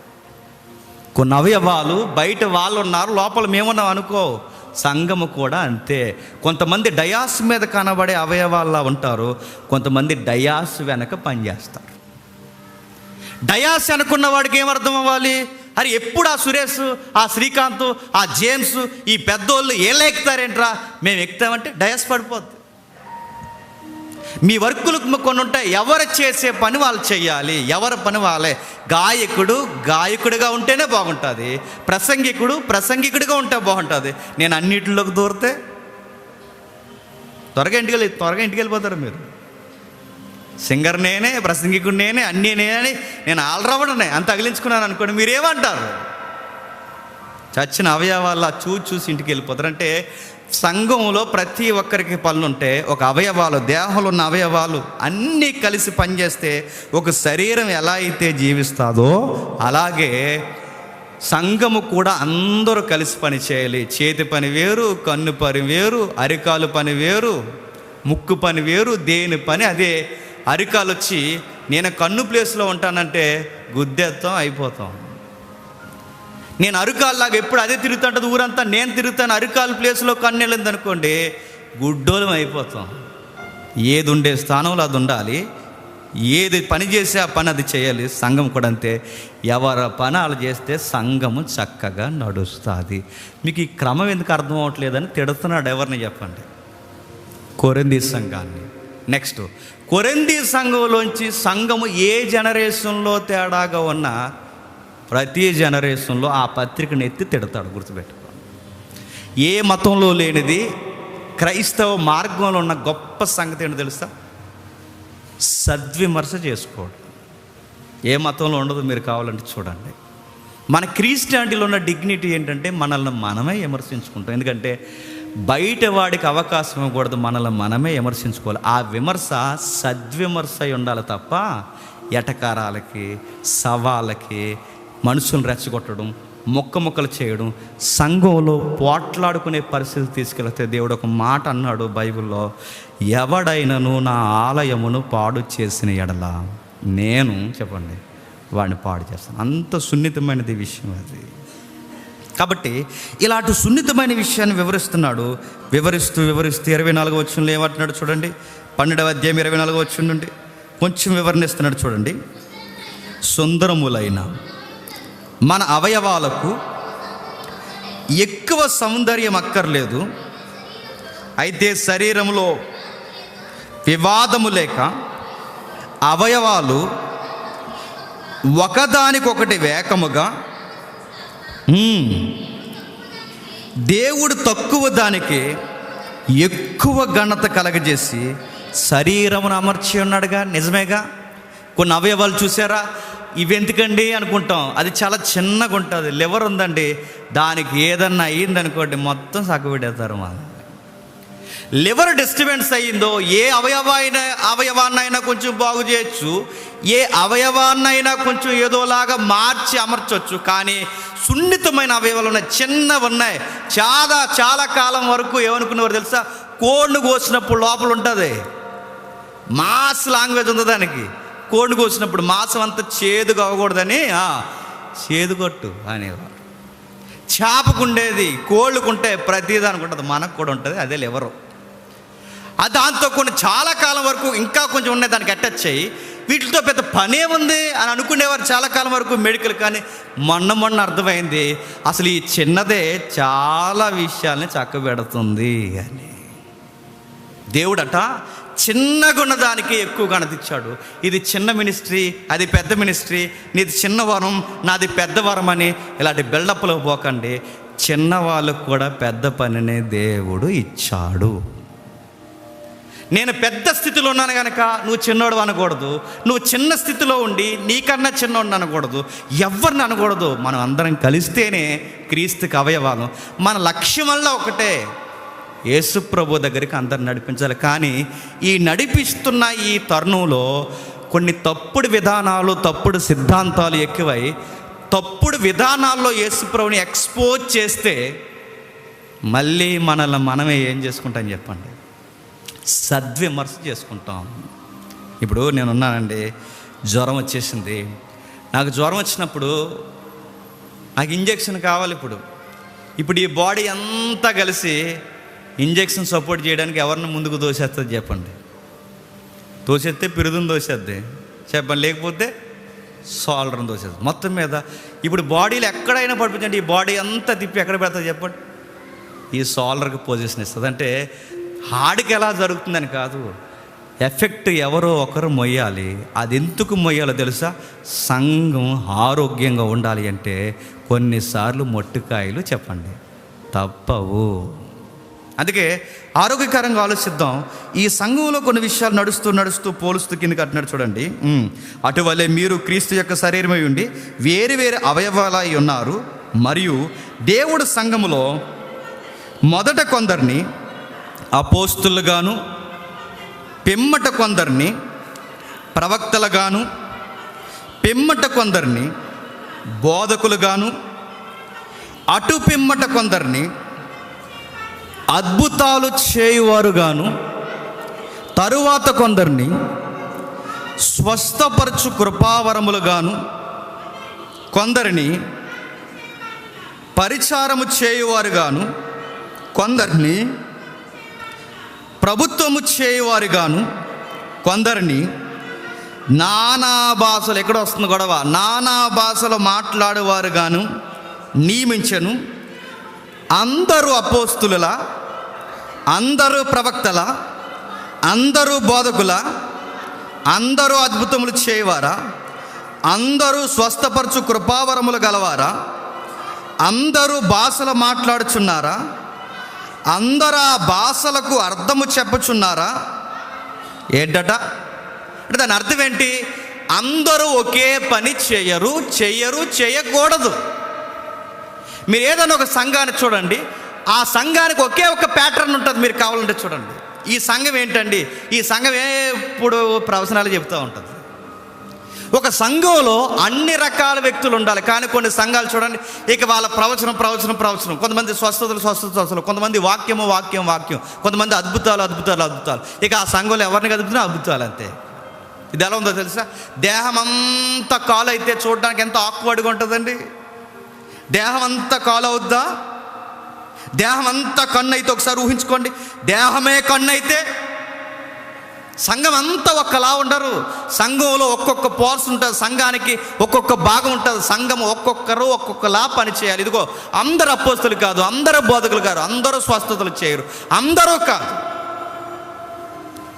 కొన్ని అవయవాలు బయట వాళ్ళు ఉన్నారు, లోపల మేమున్నాం అనుకో. సంఘము కూడా అంతే. కొంతమంది డయాస్ మీద కనబడే అవయవాల్లా ఉంటారు, కొంతమంది డయాస్ వెనక పనిచేస్తారు. డయాస్ అనుకున్న వాడికి ఏమర్థం అవ్వాలి? అరే ఎప్పుడు ఆ సురేష్, ఆ శ్రీకాంత్, ఆ జేమ్స్, ఈ పెద్దోళ్ళు ఏళ్ళు ఎక్కుతారేంట్రా, మేము ఎక్కుతామంటే డయాస్ పడిపోద్ది. మీ వర్కులు కొన్ని ఉంటాయి, ఎవరు చేసే పని వాళ్ళు చేయాలి, ఎవరి పని వాళ్ళే. గాయకుడు గాయకుడిగా ఉంటేనే బాగుంటుంది, ప్రసంగికుడు ప్రసంగికుడిగా ఉంటే బాగుంటుంది. నేను అన్నిటిలోకి దూరితే త్వరగా ఇంటికి వెళ్ళిపోతారు మీరు. సింగర్ నేనే, ప్రసంగికుడు నేనే, అన్నీ నేనే, నేను ఆల్రౌండర్నే అంత తగిలించుకున్నాను అనుకోండి, మీరేమంటారు? చచ్చిన అవయవాళ్ళ చూసి ఇంటికి వెళ్ళిపోతారు. అంటే సంఘంలో ప్రతి ఒక్కరికి పనులు ఉంటాయి. ఒక అవయవాలు, దేహంలో ఉన్న అవయవాలు అన్నీ కలిసి పనిచేస్తే ఒక శరీరం ఎలా అయితే జీవిస్తుందో అలాగే సంఘము కూడా అందరూ కలిసి పని చేయాలి. చేతి పని వేరు, కన్ను పని వేరు, అరికాలు పని వేరు, ముక్కు పని వేరు, దేని పని అదే. అరికాలు వచ్చి నేను కన్ను ప్లేస్లో ఉంటానంటే గుద్దెత్తాం, అయిపోతాం. నేను అరికాల్లాగా ఎప్పుడు అదే తిరుగుతుంటుంది ఊరంతా, నేను తిరుగుతాను. అరికాలు ప్లేస్లో కన్ను వెళ్ళింది అనుకోండి, గుడ్డోలం అయిపోతాం. ఏది ఉండే స్థానంలో అది ఉండాలి, ఏది పని చేస్తే ఆ పని అది చేయాలి. సంఘం కూడా అంతే. ఎవరి పని వాళ్ళు చేస్తే సంఘము చక్కగా నడుస్తుంది. మీకు ఈ క్రమం ఎందుకు అర్థం అవ్వట్లేదని తిడుతున్నాడు. ఎవరిని చెప్పండి? కొరింథీ సంఘాన్ని. నెక్స్ట్, కొరింథీ సంఘంలోంచి సంఘము ఏ జనరేషన్లో తేడాగా ఉన్నా ప్రతి జనరేషన్లో ఆ పత్రికను ఎత్తి తిడతాడు, గుర్తుపెట్టుకో. ఏ మతంలో లేనిది క్రైస్తవ మార్గంలో ఉన్న గొప్ప సంగతి ఏంటో తెలుసా? సద్విమర్శ చేసుకోవడం. ఏ మతంలో ఉండదు, మీరు కావాలంటే చూడండి. మన క్రిస్టియానిటీలో ఉన్న డిగ్నిటీ ఏంటంటే మనల్ని మనమే విమర్శించుకుంటాం. ఎందుకంటే బయట వాడికి అవకాశం ఇవ్వకూడదు, మనల్ని మనమే విమర్శించుకోవాలి. ఆ విమర్శ సద్విమర్శ అయి ఉండాలి తప్ప ఎటకారాలకి, సవాళ్ళకి, మనుషులను రెచ్చగొట్టడం, మొక్కలు చేయడం, సంఘంలో పోట్లాడుకునే పరిస్థితి తీసుకెళ్తే దేవుడు ఒక మాట అన్నాడు బైబిల్లో, ఎవడైనను నా ఆలయమును పాడు చేసిన ఎడల నేను, చెప్పండి, వాడిని పాడు చేస్తాను. అంత సున్నితమైనది విషయం అది. కాబట్టి ఇలాంటి సున్నితమైన విషయాన్ని వివరిస్తున్నాడు. వివరిస్తూ 24వ వచనంలో ఏమంటున్నాడు చూడండి. 12వ అధ్యాయం 24వ వచనం నుండి కొంచెం వివరణ ఇస్తున్నాడు చూడండి. సుందరములైన మన అవయవాలకు ఎక్కువ సౌందర్యం అక్కర్లేదు, అయితే శరీరంలో వివాదము లేక అవయవాలు ఒకదానికొకటి వేకముగా దేవుడు తక్కువ దానికి ఎక్కువ ఘనత కలగజేసి శరీరమును అమర్చి ఉన్నాడుగా. నిజమేగా. కొన్ని అవయవాలు చూసారా, ఇవెందుకండి అనుకుంటాం, అది చాలా చిన్నగా ఉంటుంది. లివర్ ఉందండి, దానికి ఏదన్నా అయ్యిందనుకోండి మొత్తం సగబెడతారు. మా లివర్ డిస్టర్బెన్స్ అయ్యిందో ఏ అవయవాన్నైనా కొంచెం బాగు చేయొచ్చు, ఏ అవయవాన్నైనా కొంచెం ఏదోలాగా మార్చి అమర్చవచ్చు. కానీ సున్నితమైన అవయవాలు ఉన్నాయి, చిన్నవి ఉన్నాయి. చాలా కాలం వరకు ఏమనుకునేవారు తెలుసా, కోడిని కోసినప్పుడు లోపల ఉంటుంది మాస్ లాంగ్వేజ్ ఉంది దానికి. కోడిని కోసినప్పుడు మాంసం అంతా చేదుగా అవ్వకూడదని చేదు కొట్టు అనేవారు. చేపకుండేది, కోళ్ళకుంటే ప్రతిదానికి ఉంటుంది, మనకు కూడా ఉంటుంది. అదే లివరు. దాంతో కొన్ని చాలా కాలం వరకు ఇంకా కొంచెం ఉన్నాయి దానికి అటాచ్ అయ్యి, వీటితో పెద్ద పనే ఉంది అని అనుకునేవారు చాలా కాలం వరకు మెడికల్. కానీ మొన్న అర్థమైంది అసలు ఈ చిన్నదే చాలా విషయాల్ని చక్కబెడుతుంది అని. దేవుడట చిన్నగా ఉన్నదానికి ఎక్కువ ఘనత ఇచ్చాడు. ఇది చిన్న మినిస్ట్రీ, అది పెద్ద మినిస్ట్రీ, నీది చిన్న వరం, నాది పెద్ద వరం అని ఇలాంటి బిల్డప్లో పోకండి. చిన్న వాళ్ళకు కూడా పెద్ద పనినే దేవుడు ఇచ్చాడు. నేను పెద్ద స్థితిలో ఉన్నాను కనుక నువ్వు చిన్నోడు అనకూడదు, నువ్వు చిన్న స్థితిలో ఉండి నీకన్నా చిన్నోడు అనకూడదు, ఎవరిని అనకూడదు. మనం అందరం కలిస్తేనే క్రీస్తుకి అవయవాలు. మన లక్ష్యం వల్ల ఒకటే, యేసు ప్రభు దగ్గరికి అందరు నడిపించాలి. కానీ ఈ నడిపిస్తున్న ఈ తరుణంలో కొన్ని తప్పుడు విధానాలు, తప్పుడు సిద్ధాంతాలు ఎక్కువై తప్పుడు విధానాల్లో యేసు ప్రభుని ఎక్స్పోజ్ చేస్తే మళ్ళీ మనల్ని మనమే ఏం చేసుకుంటాం చెప్పండి, సద్విమర్శ చేసుకుంటాం. ఇప్పుడు నేనున్నానండి, జ్వరం వచ్చేసింది. నాకు జ్వరం వచ్చినప్పుడు నాకు ఇంజెక్షన్ కావాలి. ఇప్పుడు ఈ బాడీ అంతా కలిసి ఇంజెక్షన్ సపోర్ట్ చేయడానికి ఎవరిని ముందుకు దోసేస్తుంది చెప్పండి? దోసేస్తే పిరుదుని దోసేద్ది చెప్పండి, లేకపోతే షోల్డర్ని దోసేస్తుంది. మొత్తం మీద ఇప్పుడు బాడీలో ఎక్కడైనా పడిపోయిందంటే ఈ బాడీ అంతా తిప్పి ఎక్కడ పెడుతుంది చెప్పండి? ఈ షోల్డర్కి పొజిషన్ ఇస్తుంది. అంటే హార్ట్కి ఎలా జరుగుతుందని కాదు, ఎఫెక్ట్ ఎవరో ఒకరు మొయ్యాలి. అది ఎందుకు మొయ్యాలో తెలుసా? సంఘం ఆరోగ్యంగా ఉండాలి అంటే కొన్నిసార్లు మొట్టికాయలు చెప్పండి తప్పవు. అందుకే ఆరోగ్యకరంగా ఆలోచిద్దాం. ఈ సంఘంలో కొన్ని విషయాలు నడుస్తూ పోలుస్తూ కిందకి అంటున్నాడు చూడండి. అటువలే మీరు క్రీస్తు యొక్క శరీరమై ఉండి వేరు అవయవాలై ఉన్నారు. మరియు దేవుడు సంఘములో మొదట కొందరిని అపోస్తులుగాను, పిమ్మట కొందరిని ప్రవక్తలుగాను, పిమ్మట కొందరిని బోధకులుగాను, అటు పిమ్మట కొందరిని అద్భుతాలు చేయువారుగాను, తరువాత కొందరిని స్వస్థపరచు కృపావరములుగాను, కొందరిని పరిచారము చేయువారుగాను, కొందరిని ప్రభుత్వము చేయువారుగాను, కొందరిని నానా భాషలు, ఎక్కడ వస్తుంది గొడవ, నానా భాషలు మాట్లాడేవారుగాను నియమించెను. అందరూ అపోస్తుల, అందరూ ప్రవక్తల, అందరూ బోధకుల, అందరూ అద్భుతములు చేయవారా, అందరూ స్వస్థపరచు కృపావరములు గలవారా, అందరూ భాషలు మాట్లాడుచున్నారా, అందరూ ఆ భాషలకు అర్థము చెప్పుచున్నారా? ఏంటట అంటే దాని అర్థం ఏంటి? అందరూ ఒకే పని చేయకూడదు. మీరు ఏదైనా ఒక సంఘాన్ని చూడండి, ఆ సంఘానికి ఒకే ఒక ప్యాటర్న్ ఉంటుంది. మీరు కావాలంటే చూడండి, ఈ సంఘం ఏంటండి, ఈ సంఘం ఎప్పుడు ప్రవచనాలు చెబుతూ ఉంటుంది. ఒక సంఘంలో అన్ని రకాల వ్యక్తులు ఉండాలి. కానీ కొన్ని సంఘాలు చూడండి, ఇక వాళ్ళ ప్రవచనం, కొంతమంది స్వస్థతలు, కొంతమంది వాక్యం, కొంతమంది అద్భుతాలు. ఇక ఆ సంఘంలో ఎవరిని కదుపుతున్నా అద్భుతాలు అంతే. ఇది ఎలా ఉందో తెలుసా? దేహం అంతా కాలు అయితే చూడడానికి ఎంత ఆక్వర్డ్గా ఉంటుందండి. దేహం అంతా కాలు అవుద్దా? దేహం అంతా కన్ను అయితే ఒకసారి ఊహించుకోండి. దేహమే కన్ను అయితే సంఘం అంతా ఒక్కలా ఉండరు. సంఘంలో ఒక్కొక్క పోర్స్ ఉంటుంది, సంఘానికి ఒక్కొక్క భాగం ఉంటుంది. సంఘం ఒక్కొక్కరు ఒక్కొక్కలా పనిచేయాలి. ఇదిగో అందరు అపోస్తులు కాదు, అందరూ బోధకులు కాదు, అందరూ స్వస్థతలు చేయరు, అందరూ కాదు.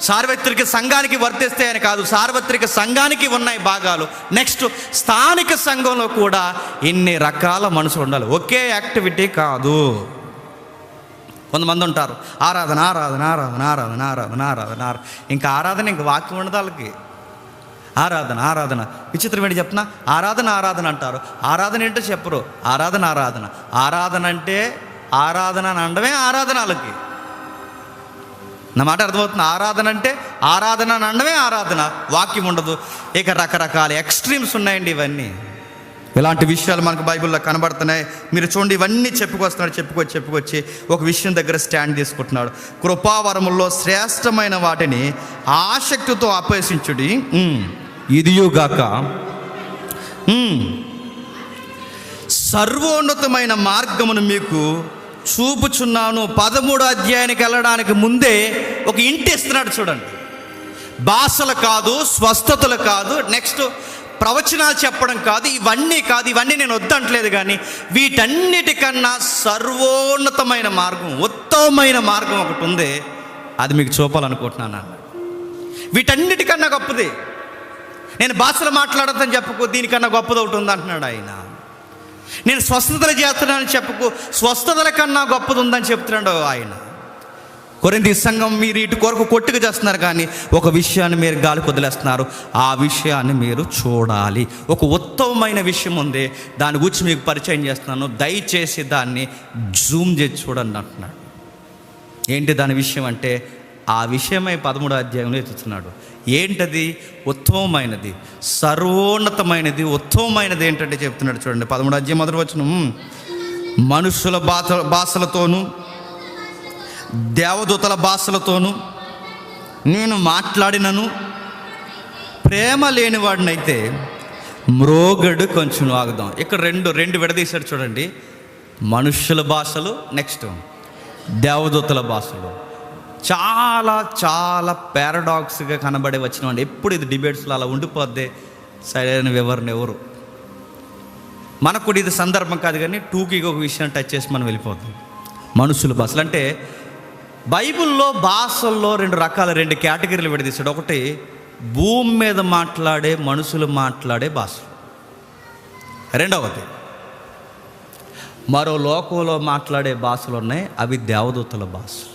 సార్వత్రిక సంఘానికి వర్తిస్తే అని కాదు, సార్వత్రిక సంఘానికి ఉన్నాయి భాగాలు. నెక్స్ట్ స్థానిక సంఘంలో కూడా ఇన్ని రకాల మనుషులు ఉండాలి, ఒకే యాక్టివిటీ కాదు. కొంతమంది ఉంటారు ఆరాధన ఆరాధన ఆరాధన ఆరాధన ఆరాధన ఆరాధన ఆరాధన, ఇంకా ఆరాధన ఇంక వాక్యం ఉండదు వాళ్ళకి. ఆరాధన ఆరాధన విచిత్రం ఏంటి చెప్తున్నా? ఆరాధన ఆరాధన అంటారు, ఆరాధన ఏంటో చెప్పరు. ఆరాధన ఆరాధన ఆరాధన అంటే ఆరాధన అని అనడమే ఆరాధన వాళ్ళకి. నా మాట అర్థమవుతుంది? ఆరాధన అంటే ఆరాధన అని అనడమే ఆరాధన, వాక్యం ఉండదు. ఇక రకరకాల ఎక్స్ట్రీమ్స్ ఉన్నాయండి. ఇవన్నీ ఇలాంటి విషయాలు మనకు బైబిల్లో కనబడుతున్నాయి. మీరు చూడండి, ఇవన్నీ చెప్పుకొచ్చి ఒక విషయం దగ్గర స్టాండ్ తీసుకుంటున్నాడు. కృపావరముల్లో శ్రేష్టమైన వాటిని ఆసక్తితో అపేక్షించుడి, ఇదియుగాక సర్వోన్నతమైన మార్గమును మీకు చూపుచున్నాను. 13వ అధ్యాయానికి వెళ్ళడానికి ముందే ఒక ఇంటి ఇస్తున్నాడు చూడండి. భాషలు కాదు, స్వస్థతలు కాదు, నెక్స్ట్ ప్రవచనాలు చెప్పడం కాదు, ఇవన్నీ కాదు, ఇవన్నీ నేను వద్దంటలేదు. కానీ వీటన్నిటికన్నా సర్వోన్నతమైన మార్గం, ఉత్తమమైన మార్గం ఒకటి ఉంది, అది మీకు చూపాలనుకుంటున్నాను అన్నాడు. వీటన్నిటికన్నా గొప్పది. నేను భాషలు మాట్లాడద్దని చెప్పుకో, దీనికన్నా గొప్పది ఒకటి ఉంది అంటున్నాడు ఆయన. నేను స్వస్థతలు చేస్తున్నానని చెప్పుకో, స్వస్థతల కన్నా గొప్పది ఉందని చెప్తున్నాడు ఆయన. కొరింథీ సంఘం, మీరు ఇటు కొరకు కొట్టుకు చేస్తున్నారు, కానీ ఒక విషయాన్ని మీరు గాలికి వదిలేస్తున్నారు. ఆ విషయాన్ని మీరు చూడాలి. ఒక ఉత్తమమైన విషయం ఉంది, దాని గురించి మీకు పరిచయం చేస్తున్నాను, దయచేసి దాన్ని జూమ్ చేసి చూడండి అంటున్నాడు. ఏంటి దాని విషయం అంటే, ఆ విషయమై 13వ అధ్యాయంలో ఎత్తుతున్నాడు. ఏంటది? ఉత్తమమైనది, సర్వోన్నతమైనది, ఉత్తమమైనది ఏంటంటే చెప్తున్నాడు చూడండి. 13వ అధ్యాయం మొదటి వచనం, మనుషుల భాషలతోనూ దేవదూతల భాషలతోనూ నేను మాట్లాడినను ప్రేమ లేనివాడినైతే మ్రోగడు కొంచెం ఆగుదాం. ఇక్కడ రెండు విడదీశాడు చూడండి. మనుష్యుల భాషలు, నెక్స్ట్ దేవదూతల భాషలు. చాలా చాలా పారాడాక్స్గా కనబడే వచ్చిన ఎప్పుడు ఇది డిబేట్స్లో అలా ఉండిపోద్ది. సరైన వివరణ ఎవరు? మనకు కూడా ఇది సందర్భం కాదు, కానీ టూకీగా ఒక విషయం టచ్ చేసి మనం వెళ్ళిపోతాం. మనుషుల భాషలు అంటే బైబిల్లో భాషల్లో రెండు కేటగిరీలు విడదీశాడు. ఒకటి భూమి మీద మాట్లాడే మనుషులు మాట్లాడే భాషలు, రెండవది మరో లోకంలో మాట్లాడే భాషలు ఉన్నాయి, అవి దేవదూతల భాషలు.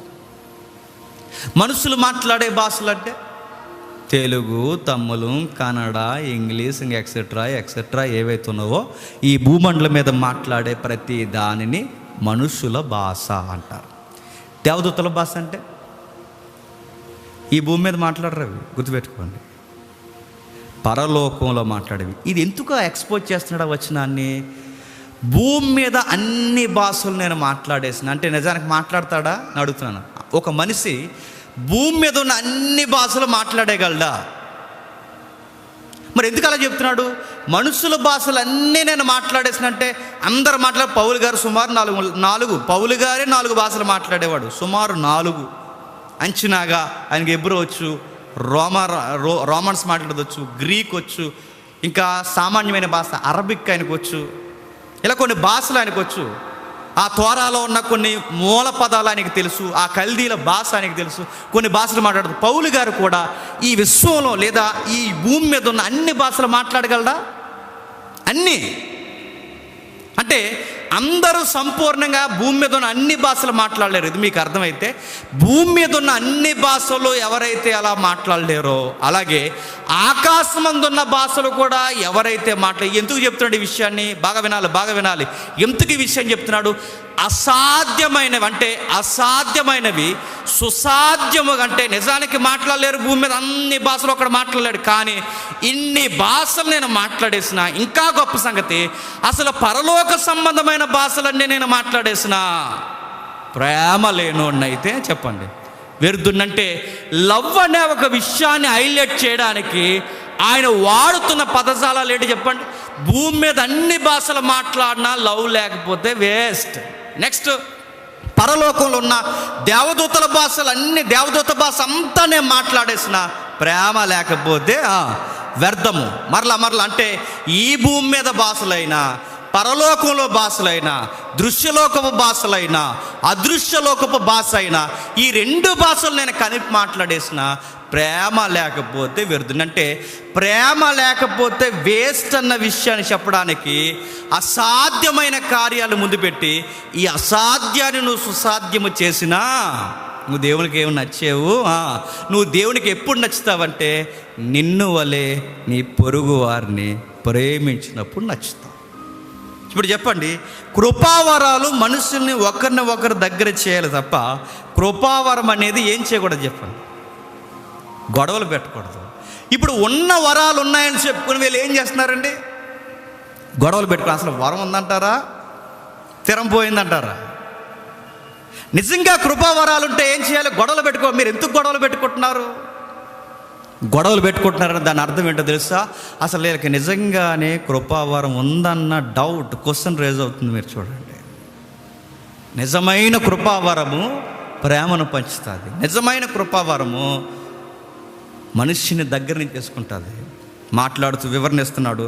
మనుషులు మాట్లాడే భాషలు అంటే తెలుగు, తమిళం, కన్నడ, ఇంగ్లీష్, ఇంక ఎక్సెట్రా ఏవైతే ఉన్నావో ఈ భూమండలం మీద మాట్లాడే ప్రతి దానిని మనుషుల భాష అంటారు. దేవదూతల భాష అంటే ఈ భూమి మీద మాట్లాడరు, అవి గుర్తుపెట్టుకోండి, పరలోకంలో మాట్లాడేవి. ఇది ఎందుకు ఎక్స్పోజ్ చేస్తున్నాడు ఆ వచనాన్ని? భూమి మీద అన్ని భాషలు నేను మాట్లాడేసిన అంటే నిజానికి మాట్లాడతాడా అని అడుగుతున్నాను. ఒక మనిషి భూమి మీద ఉన్న అన్ని భాషలు మాట్లాడేయగలడా? మరి ఎందుకు అలా చెప్తున్నాడు? మనుషుల భాషలు అన్నీ నేను మాట్లాడేసినంటే అందరు పౌలు గారు సుమారు పౌలు గారే 4 భాషలు మాట్లాడేవాడు, సుమారు 4 అంచనాగా. ఆయనకి హెబ్రూ వచ్చు, రోమన్స్ మాట్లాడవచ్చు, గ్రీక్ వచ్చు, ఇంకా సామాన్యమైన భాష అరబిక్ ఆయనకు వచ్చు. ఇలా కొన్ని భాషలు ఆయనకు వచ్చు. ఆ తోరాలో ఉన్న కొన్ని మూల పదాలు ఆయనకు తెలుసు, ఆ కల్దీల భాష ఆయనకు తెలుసు, కొన్ని భాషలు మాట్లాడదు. పౌలు గారు కూడా ఈ విశ్వంలో లేదా ఈ భూమి మీద ఉన్న అన్ని భాషలు మాట్లాడగలడా? అన్నీ అంటే అందరూ సంపూర్ణంగా భూమి మీద ఉన్న అన్ని భాషలు మాట్లాడలేరు. ఇది మీకు అర్థమైతే, భూమి మీద ఉన్న అన్ని భాషలు ఎవరైతే అలా మాట్లాడలేరో, అలాగే ఆకాశమందున్న భాషలు కూడా ఎవరైతే ఎందుకు చెప్తున్నాడు ఈ విషయాన్ని? బాగా వినాలి. ఎందుకు ఈ విషయం చెప్తున్నాడు? అసాధ్యమైనవి సుసాధ్యము అంటే నిజానికి మాట్లాడలేరు. భూమి మీద అన్ని భాషలు అక్కడ మాట్లాడలేడు, కానీ ఇన్ని భాషలు నేను మాట్లాడేసిన, ఇంకా గొప్ప సంగతి, అసలు పరలోక సంబంధమైన భాషలన్నీ నేను మాట్లాడేసిన. ప్రేమ లేనోడినైతే చెప్పండి, వ్యర్థునంటే లవ్ అనే ఒక విషయాన్ని హైలైట్ చేయడానికి ఆయన వాడుతున్న పదజాలాలు ఏంటి చెప్పండి. భూమి మీద అన్ని భాషలు మాట్లాడినా లవ్ లేకపోతే వేస్ట్. నెక్స్ట్, పరలోకంలో ఉన్న దేవదూతల భాషలు అన్ని, దేవదూత భాష అంతా నేను మాట్లాడేసిన ప్రేమ లేకపోతే వ్యర్థము. మరలా అంటే ఈ భూమి మీద భాషలైనా, పరలోకంలో భాషలైనా, దృశ్యలోకపు భాషలైనా, అదృశ్యలోకపు భాష అయినా, ఈ రెండు భాషలు నేను కలిపి మాట్లాడేసిన ప్రేమ లేకపోతే వ్యర్థం. అంటే ప్రేమ లేకపోతే వేస్ట్ అన్న విషయాన్ని చెప్పడానికి అసాధ్యమైన కార్యాలు ముందు పెట్టి, ఈ అసాధ్యాన్ని నువ్వు సుసాధ్యము చేసినా నువ్వు దేవునికి ఏమి నచ్చావు. నువ్వు దేవునికి ఎప్పుడు నచ్చుతావంటే నిన్ను వలె నీ పొరుగు వారిని ప్రేమించినప్పుడు నచ్చుతావు. ఇప్పుడు చెప్పండి, కృపావరాలు మనుషుల్ని ఒకరిని ఒకరు దగ్గర చేయాలి తప్ప కృపావరం అనేది ఏం చేయకూడదు చెప్పండి, గొడవలు పెట్టకూడదు. ఇప్పుడు ఉన్న వరాలు ఉన్నాయని చెప్పుకుని వీళ్ళు ఏం చేస్తున్నారండి, గొడవలు పెట్టుకుని. అసలు వరం ఉందంటారా, స్థిరం పోయిందంటారా? నిజంగా కృపావరాలు ఉంటే ఏం చేయాలి? గొడవలు పెట్టుకో. మీరు ఎందుకు గొడవలు పెట్టుకుంటున్నారు? గొడవలు పెట్టుకుంటున్నారని దాని అర్థం ఏంటో తెలుసా? అసలు వీళ్ళకి నిజంగానే కృపావరం ఉందన్న డౌట్, క్వశ్చన్ రేజ్ అవుతుంది. మీరు చూడండి, నిజమైన కృపావరము ప్రేమను పంచుతుంది. నిజమైన కృపావరము మనిషిని దగ్గర నుంచి తీసుకుంటుంది. మాట్లాడుతూ వివరణ ఇస్తున్నాడు,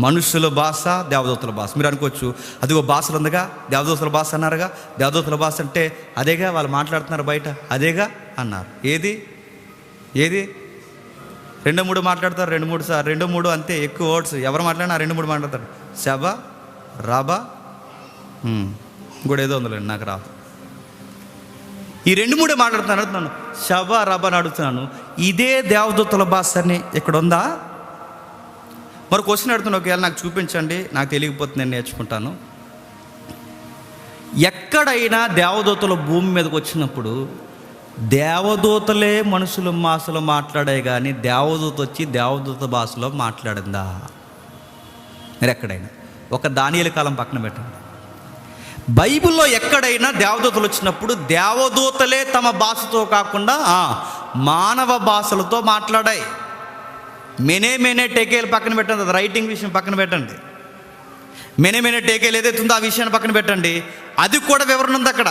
మనుషుల భాష, దేవదూతల భాష. మీరు అనుకోవచ్చు, అదిగో భాషలు ఉందిగా, దేవదూతల భాష అన్నారుగా. దేవదూతల భాష అంటే అదేగా వాళ్ళు మాట్లాడుతున్నారు బయట, అదేగా అన్నారు. ఏది 2-3 మాట్లాడతారు, 2-3 అంతే. ఎక్కువ వర్డ్స్ ఎవరు మాట్లాడినా 2-3 మాట్లాడతారు. శబ, రాబా, ఇంకోటి ఏదో ఉందిలేండి, నాకు రాదు. ఈ 2-3 మాట్లాడుతున్నాను, అడుగుతున్నాను శబ, రబ అని అడుగుతున్నాను. ఇదే దేవదూతల భాష అని ఇక్కడ ఉందా? మరి క్వశ్చన్ అడుగుతున్నాను, ఒకవేళ నాకు చూపించండి, నాకు తెలియకపోతే నేను నేర్చుకుంటాను. ఎక్కడైనా దేవదూతలు భూమి మీదకి వచ్చినప్పుడు దేవదూతలే మనుషుల భాషలో మాట్లాడే కానీ దేవదూత వచ్చి దేవదూత భాషలో మాట్లాడిందా? మీరు ఎక్కడైనా ఒక దానియేలు కాలం పక్కన పెట్టండి. బైబిల్లో ఎక్కడైనా దేవదూతలు వచ్చినప్పుడు దేవదూతలే తమ భాషతో కాకుండా మానవ భాషలతో మాట్లాడాయి. మెనే టేకేలు పక్కన పెట్టండి, అది రైటింగ్ విషయం పక్కన పెట్టండి. మెనే టేకేలు ఏదైతే ఉందో ఆ విషయాన్ని పక్కన పెట్టండి, అది కూడా వివరణ ఉంది అక్కడ.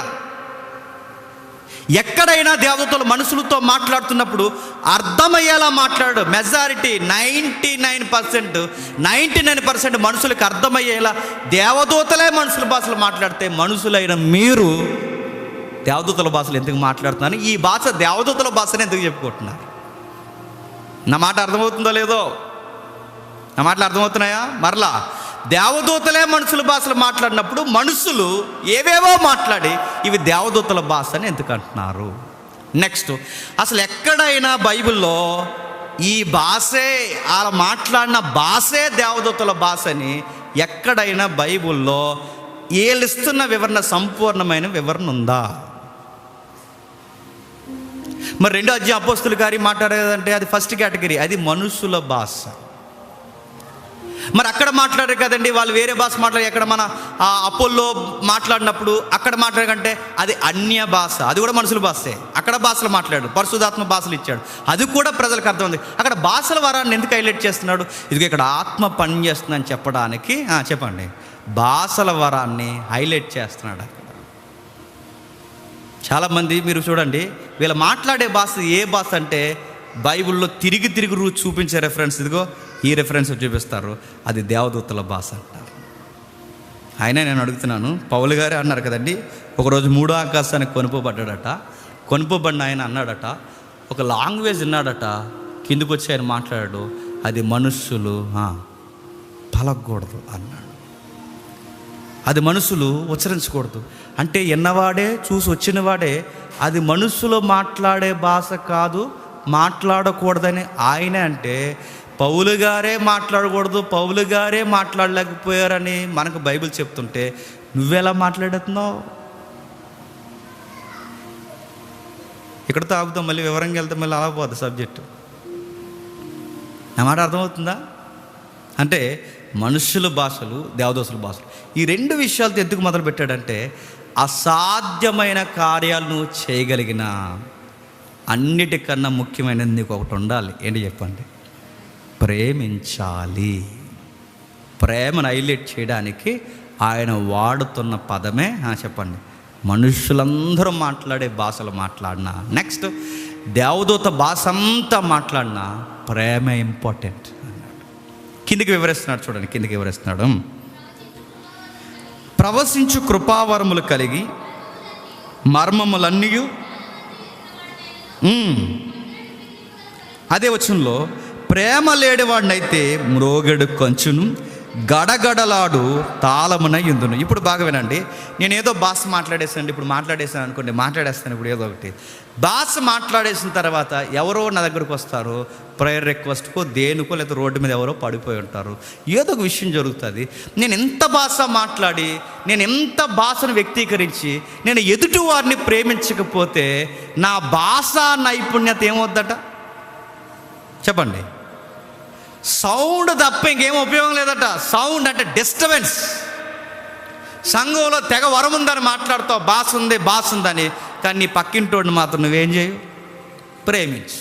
ఎక్కడైనా దేవదూతలు మనుషులతో మాట్లాడుతున్నప్పుడు అర్థమయ్యేలా మాట్లాడు. మెజారిటీ 99% మనుషులకు అర్థమయ్యేలా దేవదూతలే మనుషుల భాషలు మాట్లాడితే, మనుషులైన మీరు దేవదూతల భాషలు ఎందుకు మాట్లాడుతున్నారు? ఈ భాష దేవదూతల భాషను ఎందుకు చెప్పుకుంటున్నారు? నా మాట అర్థమవుతుందో లేదో? నా మాటలు అర్థమవుతున్నాయా? మరలా దేవదూతలే మనుషుల భాషలు మాట్లాడినప్పుడు మనుషులు ఏవేవో మాట్లాడి ఇవి దేవదూతల భాష అని ఎందుకు అంటున్నారు? నెక్స్ట్, అసలు ఎక్కడైనా బైబిల్లో ఈ భాషే, అలా మాట్లాడిన భాషే దేవదూతల భాష అని ఎక్కడైనా బైబిల్లో వీళ్ళు ఇస్తున్న వివరణ సంపూర్ణమైన వివరణ ఉందా? మరి 2వ అధ్యాయం అపోస్తలుల కార్యం మాట్లాడేదంటే అది ఫస్ట్ కేటగిరీ, అది మనుషుల భాష. మరి అక్కడ మాట్లాడారు కదండి, వాళ్ళు వేరే భాష మాట్లాడి, ఎక్కడ మన అపోల్లో మాట్లాడినప్పుడు అక్కడ మాట్లాడకంటే అది అన్య భాష, అది కూడా మనుషుల భాషే. అక్కడ భాషలు మాట్లాడు, పరిశుద్ధాత్మ భాషలు ఇచ్చాడు, అది కూడా ప్రజలకు అర్థమైంది. అక్కడ భాషల వరాన్ని ఎందుకు హైలైట్ చేస్తున్నాడు? ఇది ఇక్కడ ఆత్మ పని చేస్తుందని చెప్పడానికి. చెప్పండి, భాషల వరాన్ని హైలైట్ చేస్తున్నాడు అక్కడ. చాలామంది మీరు చూడండి, వీళ్ళు మాట్లాడే భాష ఏ భాష అంటే బైబిల్లో తిరిగి చూపించే రెఫరెన్స్, ఇదిగో ఈ రెఫరెన్స్ చూపిస్తారు, అది దేవదూతల భాష అంటారు. అయినా నేను అడుగుతున్నాను, పౌలు గారే అన్నారు కదండి, ఒకరోజు 3వ ఆకాశానికి కొనుపోబడ్డాడట. కొనుపోబడిన ఆయన అన్నాడట, ఒక లాంగ్వేజ్ విన్నాడట, కిందికి వచ్చి ఆయన మాట్లాడాడు, అది మనుష్యులు పలకూడదు అన్నాడు. అది మనుషులు ఉచ్చరించకూడదు అంటే ఎన్నవాడే చూసి వచ్చినవాడే అది మనుషులు మాట్లాడే భాష కాదు, మాట్లాడకూడదని ఆయనే అంటే పౌలు గారే మాట్లాడకూడదు, పౌలు గారే మాట్లాడలేకపోయారని మనకు బైబిల్ చెప్తుంటే నువ్వెలా మాట్లాడుతున్నావు? ఇక్కడ తాగుతాం, మళ్ళీ వివరంగా వెళ్తాం, మళ్ళీ అలా పోదు సబ్జెక్టు. నా మాట అర్థమవుతుందా? అంటే మనుషుల భాషలు, దేవదూతల భాషలు, ఈ 2 విషయాలతో ఎందుకు మొదలు పెట్టాడంటే అసాధ్యమైన కార్యాలను చేయగలిగిన అన్నిటికన్నా ముఖ్యమైనది నీకు ఒకటి ఉండాలి. ఏంటి చెప్పండి? ప్రేమించాలి. ప్రేమను హైలైట్ చేయడానికి ఆయన వాడుతున్న పదమే చెప్పండి, మనుషులందరూ మాట్లాడే భాషలు మాట్లాడినా, నెక్స్ట్ దేవదూత భాష అంతా మాట్లాడినా ప్రేమ ఇంపార్టెంట్ అన్నాడు. కిందికి వివరిస్తున్నాడు, చూడండి కిందికి వివరిస్తున్నాడు. ప్రవశించు కృపావరములు కలిగి మర్మములన్నీ, అదే వచనంలో ప్రేమ లేడివాడినైతే మ్రోగెడు కంచును గడగడలాడు తాళమున యుందును. ఇప్పుడు బాగా వినండి, నేను ఏదో భాష మాట్లాడేసాను, ఇప్పుడు మాట్లాడేసాను అనుకోండి, మాట్లాడేస్తాను ఇప్పుడు ఏదో ఒకటి భాష మాట్లాడేసిన తర్వాత ఎవరో నా దగ్గరకు వస్తారు, ప్రేయర్ రిక్వెస్ట్కో దేనికో, లేదా రోడ్డు మీద ఎవరో పడిపోయి ఉంటారు, ఏదో ఒక విషయం జరుగుతుంది. నేను ఎంత భాష మాట్లాడి, నేను ఎంత భాషను వ్యక్తీకరించి నేను ఎదుటి వారిని ప్రేమించకపోతే నా భాషా నైపుణ్యత ఏమవుద్దట చెప్పండి? సౌండ్ తప్ప ఇంకేం ఉపయోగం లేదట. సౌండ్ అంటే డిస్టర్బెన్స్. సంఘంలో తెగ వరం ఉందని మాట్లాడుతావు, భాష ఉందని, కానీ నీ పక్కింటోడిని మాత్రం నువ్వేం చేయవు? ప్రేమించు.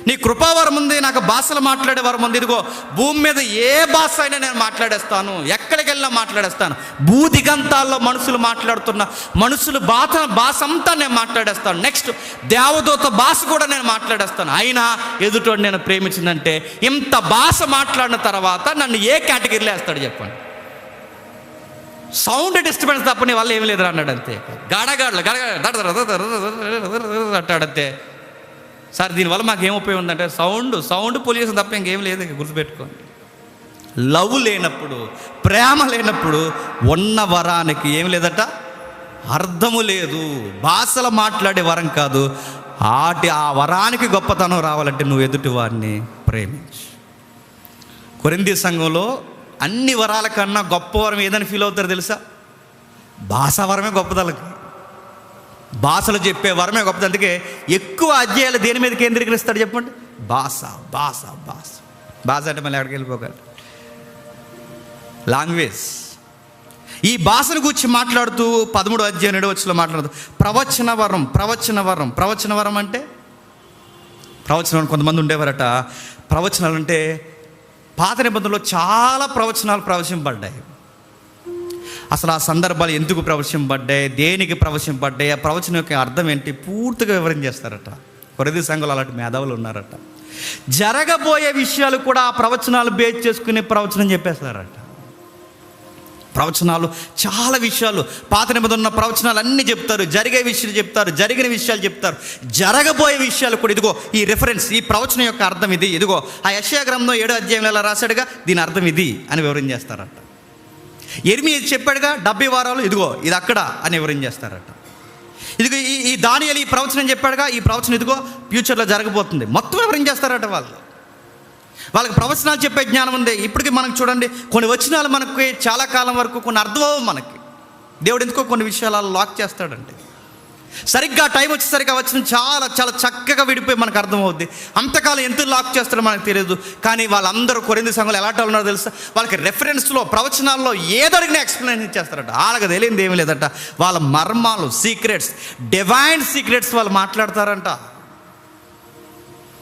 నీ కృపావరం ఉంది, నాకు భాషలు మాట్లాడే వరం ఉంది, ఇదిగో భూమి మీద ఏ భాష అయినా నేను మాట్లాడేస్తాను, ఎక్కడికి వెళ్ళినా మాట్లాడేస్తాను. భూదిగంతాల్లో మనుషులు మాట్లాడుతున్న మనుషులు భాష అంతా నేను మాట్లాడేస్తాను. నెక్స్ట్ దేవదూత భాష కూడా నేను మాట్లాడేస్తాను. అయినా ఎదుటోడు నేను ప్రేమించిందంటే ఇంత భాష మాట్లాడిన తర్వాత నన్ను ఏ కేటగిరీలో వేస్తాడు చెప్పండి? సౌండ్ డిస్టర్బెన్స్ తప్ప నీ వల్ల ఏమి లేదు అన్నాడు. అంతే, గడగడలు అంటాడంతే. సార్ దీనివల్ల మాకు ఏం ఉపయోగం ఉందంటే సౌండ్ పొల్యూషన్ తప్ప ఇంకేం లేదు. గుర్తుపెట్టుకోండి, లవ్ లేనప్పుడు, ప్రేమ లేనప్పుడు ఉన్న వరానికి ఏం లేదట, అర్థము లేదు. భాషలు మాట్లాడే వరం కాదు, ఆ వరానికి గొప్పతనం రావాలంటే నువ్వు ఎదుటి వారిని ప్రేమించు. కొరింథీ సంఘంలో అన్ని వరాల కన్నా గొప్ప వరం ఏదని ఫీల్ అవుతారు తెలుసా? భాషా వరమే గొప్పదలకి, భాషలు చెప్పే వరమే గొప్పది. అందుకే ఎక్కువ అధ్యాయాలు దేని మీద కేంద్రీకరిస్తాడు చెప్పండి? భాష. అంటే మళ్ళీ ఎక్కడికి వెళ్ళిపోగలరు? లాంగ్వేజ్. ఈ భాషను గురించి మాట్లాడుతూ 13వ అధ్యాయం 7వ వచనంలో మాట్లాడుతూ ప్రవచన వరం అంటే ప్రవచనం. కొంతమంది ఉండేవారట, ప్రవచనాలు అంటే పాత నిబంధనలో చాలా ప్రవచనాలు ప్రవచింపబడ్డాయి. అసలు ఆ సందర్భాలు ఎందుకు ప్రవచింపబడ్డాయి, దేనికి ప్రవచింపబడ్డాయి, ఆ ప్రవచనం యొక్క అర్థం ఏంటి పూర్తిగా వివరించేస్తారట. కొరింథీ సంఘంలో అలాంటి మేధావులు ఉన్నారట. జరగబోయే విషయాలు కూడా ఆ ప్రవచనాలు బేస్ చేసుకునే ప్రవచనం చెప్పేస్తారట. ప్రవచనాలు చాలా విషయాలు, పాత నిబంధన ప్రవచనాలు అన్నీ చెప్తారు, జరిగే విషయాలు చెప్తారు, జరిగిన విషయాలు చెప్తారు, జరగబోయే విషయాలు కూడా. ఇదిగో ఈ రెఫరెన్స్, ఈ ప్రవచనం యొక్క అర్థం ఇది, ఇదిగో ఆ యెషయా గ్రంథం 7వ అధ్యాయంలో ఎలా రాశాడుగా దీని అర్థం ఇది అని వివరించేస్తారట. యెరెమీయా చెప్పాడుగా 70 వారాలు, ఇదిగో ఇది అక్కడ అని వివరించేస్తారట. ఇదిగో ఈ దానియేలు ఈ ప్రవచనం చెప్పాడుగా, ఈ ప్రవచనం ఇదిగో ఫ్యూచర్లో జరగబోతుంది, మొత్తం వివరించేస్తారట. వాళ్ళకి ప్రవచనాలు చెప్పే జ్ఞానం ఉంది. ఇప్పటికీ మనకు చూడండి, కొన్ని వచనాలు మనకి చాలా కాలం వరకు కొన్ని అర్థమవు. మనకి దేవుడు ఎందుకో కొన్ని విషయాలు లాక్ చేస్తాడంటే, సరిగ్గా టైం వచ్చేసరికి వచ్చిన చాలా చాలా చక్కగా విడిపోయి మనకు అర్థమవుద్ది. అంతకాలం ఎంత లాక్ చేస్తాడో మనకు తెలియదు. కానీ వాళ్ళందరూ కొరింథీ సంఘంలో ఎలాంటి ఉన్నారో తెలుసా? వాళ్ళకి రెఫరెన్స్లో, ప్రవచనాల్లో ఏదడిగినా ఎక్స్ప్లెయిన్ ఇచ్చేస్తారట. వాళ్ళకి తెలియదు ఏమీ లేదట. వాళ్ళ మర్మాలు, సీక్రెట్స్, డివైన్ సీక్రెట్స్ వాళ్ళు మాట్లాడతారంట.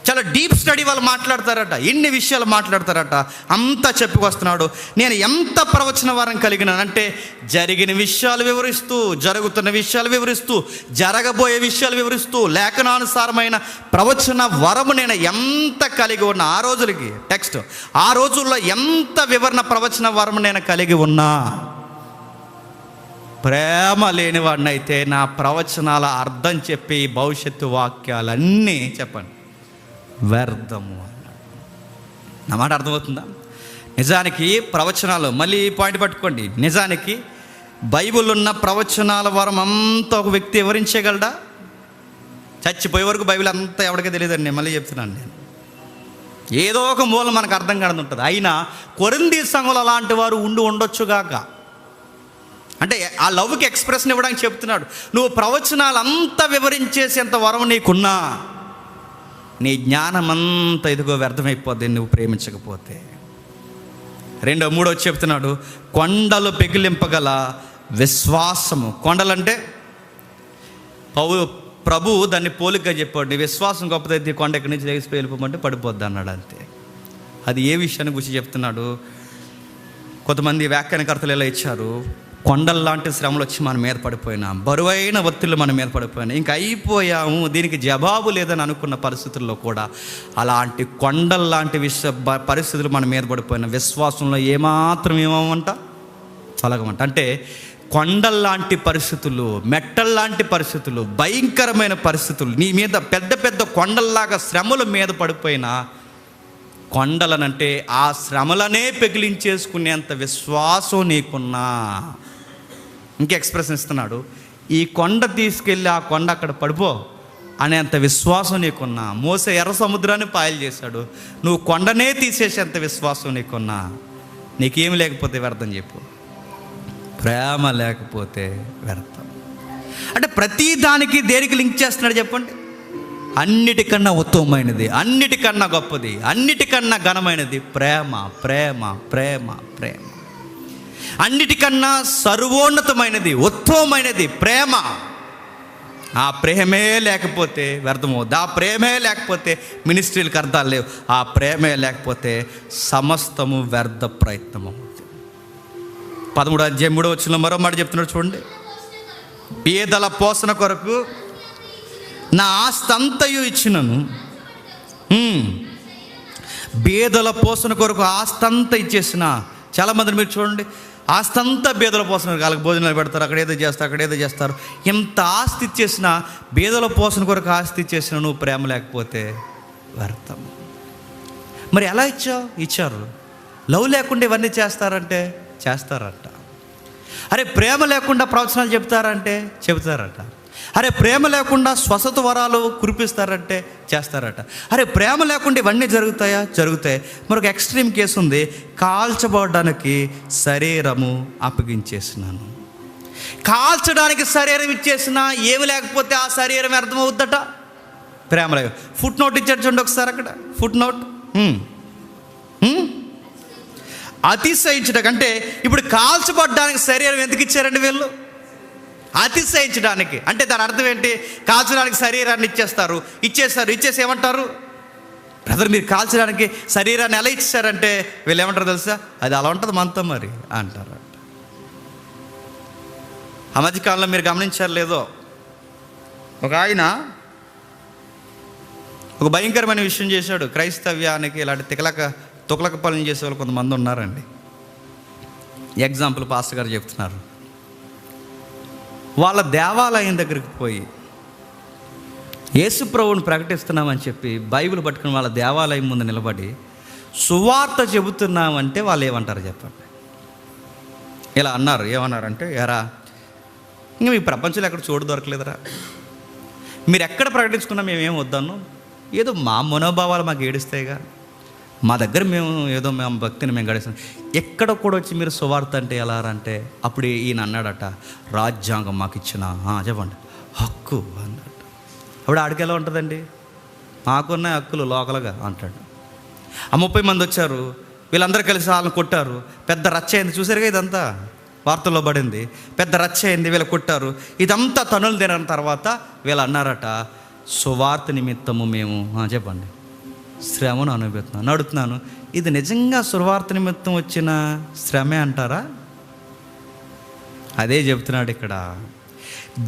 చాలా డీప్ స్టడీ వాళ్ళు మాట్లాడతారట. ఎన్ని విషయాలు మాట్లాడతారట. అంతా చెప్పుకొస్తున్నాడు. నేను ఎంత ప్రవచన వరం కలిగినానంటే జరిగిన విషయాలు వివరిస్తూ, జరుగుతున్న విషయాలు వివరిస్తూ, జరగబోయే విషయాలు వివరిస్తూ, లేఖనానుసారమైన ప్రవచన వరము నేను ఎంత కలిగి ఉన్నా ఆ రోజులకి. టెక్స్ట్, ఆ రోజుల్లో ఎంత వివరణ ప్రవచన వరము నేను కలిగి ఉన్నా. ప్రేమ లేనివాడినైతే నా ప్రవచనాల అర్థం చెప్పి భవిష్యత్తు వాక్యాలన్నీ చెప్పండి వ్యర్థము అన్నాడు. నా మాట అర్థమవుతుందా? నిజానికి ప్రవచనాలు, మళ్ళీ పాయింట్ పట్టుకోండి, నిజానికి బైబిల్ ఉన్న ప్రవచనాల వరం అంతా ఒక వ్యక్తి వివరించగలడా? చచ్చిపోయే వరకు బైబిల్ అంతా ఎవరికీ తెలియదండి. నేను మళ్ళీ చెప్తున్నాను, నేను ఏదో ఒక మూలం మనకు అర్థం కాదు ఉంటుంది. అయినా కొరింథీ సంఘంలో అలాంటి వారు ఉండొచ్చుగాక. అంటే ఆ లవ్కి ఎక్స్ప్రెషన్ ఇవ్వడానికి చెప్తున్నాడు. నువ్వు ప్రవచనాలు అంతా వివరించేసేంత వరం నీకున్నా నీ జ్ఞానం అంతా ఇదిగో వ్యర్థమైపోద్ది నువ్వు ప్రేమించకపోతే. 2, 3 చెప్తున్నాడు, కొండలు పెగిలింపగల విశ్వాసము. కొండలంటే ప్రభు దాన్ని పోలికగా చెప్పాడు, నీ విశ్వాసం గొప్పదైతే కొండ ఎక్కడి నుంచి లేచిపోయి వెళ్ళిపోమంటే పడిపోద్ది అన్నాడు. అంతే. అది ఏ విషయాన్ని గురించి చెప్తున్నాడు? కొంతమంది వ్యాఖ్యానకర్తలు ఎలా ఇచ్చారు, కొండల్లాంటి శ్రమలు వచ్చి మన మీద పడిపోయినా, బరువైన ఒత్తిళ్ళు మన మీద పడిపోయినా, ఇంకా అయిపోయాము, దీనికి జవాబు లేదని అనుకున్న పరిస్థితుల్లో కూడా అలాంటి కొండల్లాంటి పరిస్థితులు మన మీద పడిపోయిన విశ్వాసంలో ఏమాత్రం ఏమంట తొలగమంట. అంటే కొండల్లాంటి పరిస్థితులు, మెట్టల్లాంటి పరిస్థితులు, భయంకరమైన పరిస్థితులు నీ మీద పెద్ద పెద్ద కొండల్లాగా శ్రమల మీద పడిపోయినా, కొండలనంటే ఆ శ్రమలనే పెగిలించేసుకునేంత విశ్వాసం నీకున్నా, ఇంకే ఎక్స్ప్రెషన్ ఇస్తున్నాడు, ఈ కొండ తీసుకెళ్ళి ఆ కొండ అక్కడ పడిపో అనేంత విశ్వాసం నీకున్నా. మోసే ఎర్ర సముద్రాన్ని పాయలు చేశాడు, నువ్వు కొండనే తీసేసేంత విశ్వాసం నీకున్నా. నీకేమి లేకపోతే వ్యర్థం చెప్పు, ప్రేమ లేకపోతే వ్యర్థం. అంటే ప్రతి దానికి దేనికి లింక్ చేస్తున్నాడు చెప్పండి? అన్నిటికన్నా ఉత్తమమైనది, అన్నిటికన్నా గొప్పది, అన్నిటికన్నా ఘనమైనది ప్రేమ, ప్రేమ, ప్రేమ, ప్రేమ. అన్నిటికన్నా సర్వోన్నతమైనది, ఉత్తమమైనది ప్రేమ. ఆ ప్రేమే లేకపోతే వ్యర్థమవుద్ది. ఆ ప్రేమే లేకపోతే మినిస్ట్రీలకు అర్థాలు లేవు. ఆ ప్రేమే లేకపోతే సమస్తము వ్యర్థ ప్రయత్నం అవుతుంది. 13వ అధ్యాయం 3వ వచనంలో మరో మాట చెప్తున్నాడు చూడండి, బీదల పోషణ కొరకు నా ఆస్తి అంతయు ఇచ్చినను. బీదల పోషణ కొరకు ఆస్తి అంతా ఇచ్చేసిన. చాలామందిని మీరు చూడండి, ఆస్తి అంతా బీదల పోషణ, వాళ్ళకి భోజనాలు పెడతారు, అక్కడేదో చేస్తారు, అక్కడేదో చేస్తారు. ఎంత ఆస్తి ఇచ్చేసినా, బీదల పోషణ కొరకు ఆస్తి ఇచ్చేసిన నువ్వు ప్రేమ లేకపోతే వ్యర్థం. మరి ఎలా ఇచ్చారు? లవ్ లేకుండా ఇవన్నీ చేస్తారంటే చేస్తారట. అరే ప్రేమ లేకుండా ప్రవచనాలు చెబుతారట. అరే ప్రేమ లేకుండా స్వస్థత వరాలు కురిపిస్తారంటే చేస్తారట. అరే ప్రేమ లేకుండా ఇవన్నీ జరుగుతాయి. మరొక ఎక్స్ట్రీమ్ కేసు ఉంది, కాల్చబడడానికి శరీరము అప్పగించేసినాను. కాల్చడానికి శరీరం ఇచ్చేసినా ఏమి లేకపోతే ఆ శరీరం అర్థమవుద్దట, ప్రేమ లేక. ఫుట్ నోట్ ఇచ్చాడు చూడండి ఒకసారి, అక్కడ ఫుట్ నోట్. అతిశయించడం అంటే ఇప్పుడు కాల్చబడ్డానికి శరీరం ఎందుకు ఇచ్చారండి వీళ్ళు? అతిశయించడానికి. అంటే దాని అర్థం ఏంటి? కాల్చడానికి శరీరాన్ని ఇచ్చేసి ఏమంటారు? బ్రదర్ మీరు కాల్చడానికి శరీరాన్ని ఎలా ఇచ్చారంటే వీళ్ళు ఏమంటారు తెలుసా? అది అలా ఉంటుంది మనతో మరి అంటారు. ఆ మధ్యకాలంలో మీరు గమనించారు లేదో, ఒక ఆయన ఒక భయంకరమైన విషయం చేశాడు. క్రైస్తవ్యానికి ఇలాంటి తుకలక పనులు చేసే వాళ్ళు కొంతమంది ఉన్నారండి. ఎగ్జాంపుల్ పాస్టర్ గారు చెప్తున్నారు. వాళ్ళ దేవాలయం దగ్గరికి పోయి యేసు ప్రభువుని ప్రకటిస్తున్నామని చెప్పి బైబిల్ పట్టుకుని వాళ్ళ దేవాలయం ముందు నిలబడి సువార్త చెబుతున్నామంటే వాళ్ళు ఏమంటారు చెప్పండి? ఇలా అన్నారు. ఏమన్నారంటే, ఎరా ఇంకా మీ ప్రపంచంలో ఎక్కడ చోటు దొరకలేదురా, మీరు ఎక్కడ ప్రకటించుకున్నా మేమేం వద్దాను, ఏదో మా మనోభావాలు మాకు ఏడుస్తాయిగా, మా దగ్గర మేము భక్తిని మేము గడిస్తాం, ఎక్కడ కూడా వచ్చి మీరు సువార్త అంటే ఎలా అంటే, అప్పుడు ఈయన అన్నాడట, రాజ్యాంగం మాకు ఇచ్చిన చెప్పండి హక్కు అన్నాడు. అప్పుడు ఆడికి ఎలా ఉంటుందండి? మాకున్న హక్కులు లోకల్గా అంటాడు. ఆ 30 మంది వచ్చారు, వీళ్ళందరూ కలిసి వాళ్ళని కొట్టారు, పెద్ద రచ్చ అయింది. చూసారుగా, ఇదంతా వార్తల్లో పడింది, పెద్ద రచ్చ అయింది, వీళ్ళు కొట్టారు. ఇదంతా తనులు తిన తర్వాత వీళ్ళు అన్నారట, సువార్త నిమిత్తము మేము చెప్పండి శ్రమను అడుగుతున్నాను, ఇది నిజంగా సువార్త నిమిత్తం వచ్చిన శ్రమే అంటారా? అదే చెప్తున్నాడు ఇక్కడ.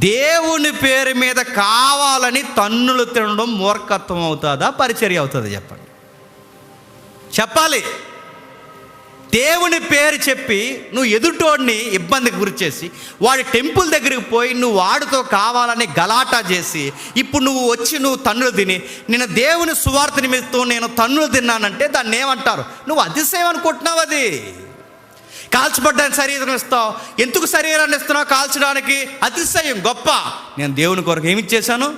దేవుని పేరు మీద కావాలని తన్నులు తినడం మూర్ఖత్వం అవుతుందా, పరిచర్య అవుతుందా? చెప్పాలి. దేవుని పేరు చెప్పి నువ్వు ఎదుటోడిని ఇబ్బందికి గురిచేసి వాడి టెంపుల్ దగ్గరికి పోయి నువ్వు వాడితో కావాలని గలాటా చేసి ఇప్పుడు నువ్వు తన్నులు తిని నేను దేవుని సువార్త నిమిత్తం నేను తన్నులు తిన్నానంటే దాన్ని ఏమంటారు? నువ్వు అతిశయం అనుకుంటున్నావు. అది కాల్చబడ్డానికి శరీరం ఇస్తావు. ఎందుకు శరీరాన్ని ఇస్తున్నావు? కాల్చడానికి. అతిశయం. గొప్ప. నేను దేవుని కొరకు ఏమి ఇచ్చేసాను?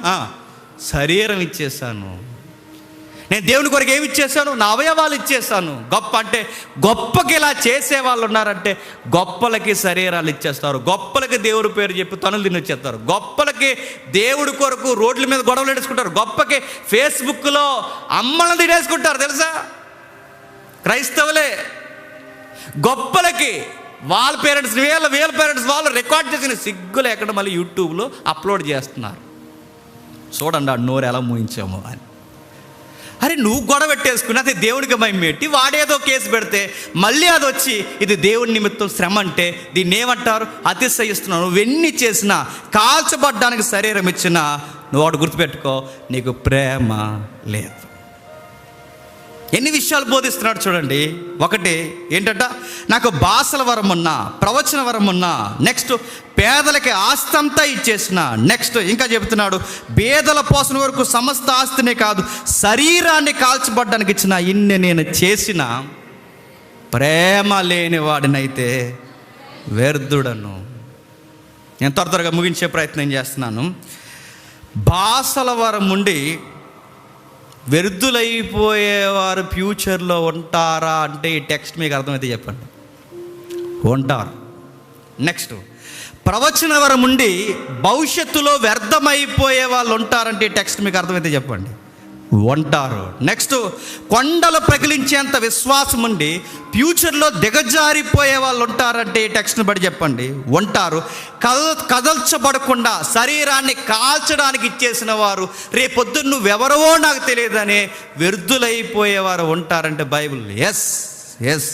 శరీరం ఇచ్చేసాను. నేను దేవుని కొరకు ఏమి ఇచ్చేసాను? నా అవయవాలు ఇచ్చేసాను. గొప్ప అంటే గొప్పకి ఇలా చేసే వాళ్ళు ఉన్నారంటే గొప్పలకి శరీరాలు ఇచ్చేస్తారు, గొప్పలకి దేవుడి పేరు చెప్పి తనులు తిని వచ్చేస్తారు, గొప్పలకి దేవుడి కొరకు రోడ్ల మీద గొడవలు ఎడుచుకుంటారు, గొప్పకి ఫేస్బుక్లో అమ్మలను తినేసుకుంటారు. తెలుసా? క్రైస్తవులే. గొప్పలకి వాళ్ళ పేరెంట్స్ వీళ్ళ పేరెంట్స్ వాళ్ళు రికార్డ్ చేసిన సిగ్గులు ఎక్కడ మళ్ళీ యూట్యూబ్లో అప్లోడ్ చేస్తున్నారు. చూడండి ఆ నోరు ఎలా మూయించామో అని. అరే నువ్వు గొడవ పెట్టేసుకుని అది దేవుడికి భయపెట్టి వాడేదో కేసు పెడితే మళ్ళీ అది వచ్చి ఇది దేవుడి నిమిత్తం శ్రమ అంటే దీన్ని ఏమంటారు? అతిశయిస్తున్నావు. నువ్వెన్ని చేసినా, కాల్చబడ్డానికి శరీరం ఇచ్చినా నువ్వు వాడు గుర్తుపెట్టుకో, నీకు ప్రేమ లేదు. ఎన్ని విషయాలు బోధిస్తున్నాడు చూడండి. ఒకటి ఏంటంట, నాకు భాషల వరం ఉన్నా, ప్రవచన వరం ఉన్నా, నెక్స్ట్ పేదలకి ఆస్తి అంతా ఇచ్చేసిన, నెక్స్ట్ ఇంకా చెబుతున్నాడు పేదల పోషణ వరకు సమస్త ఆస్తినే కాదు శరీరాన్ని కాల్చబడ్డానికి ఇచ్చిన, ఇన్ని నేను చేసిన ప్రేమ లేని వాడినైతే వ్యర్థుడను. నేను త్వరగా ముగించే ప్రయత్నం చేస్తున్నాను. భాషల వరం ఉండి వ్యర్థులైపోయేవారు ఫ్యూచర్లో ఉంటారా అంటే ఈ టెక్స్ట్ మీకు అర్థమైతే చెప్పండి. ఉంటారు. నెక్స్ట్ ప్రవచన వరం ఉండి భవిష్యత్తులో వ్యర్థమైపోయే వాళ్ళు ఉంటారంటే ఈ టెక్స్ట్ మీకు అర్థమైతే చెప్పండి. ఉంటారు. నెక్స్ట్ కొండలు ప్రగిలించేంత విశ్వాసం ఉండి ఫ్యూచర్లో దిగజారిపోయే వాళ్ళు ఉంటారంటే ఈ టెక్స్ట్ని బట్టి చెప్పండి. ఉంటారు. కదల్చబడకుండా శరీరాన్ని కాల్చడానికి ఇచ్చేసిన వారు రేపొద్దున నువ్వెవరో నాకు తెలియదని వ్యర్థులైపోయేవారు ఉంటారంటే బైబిల్ ఎస్ ఎస్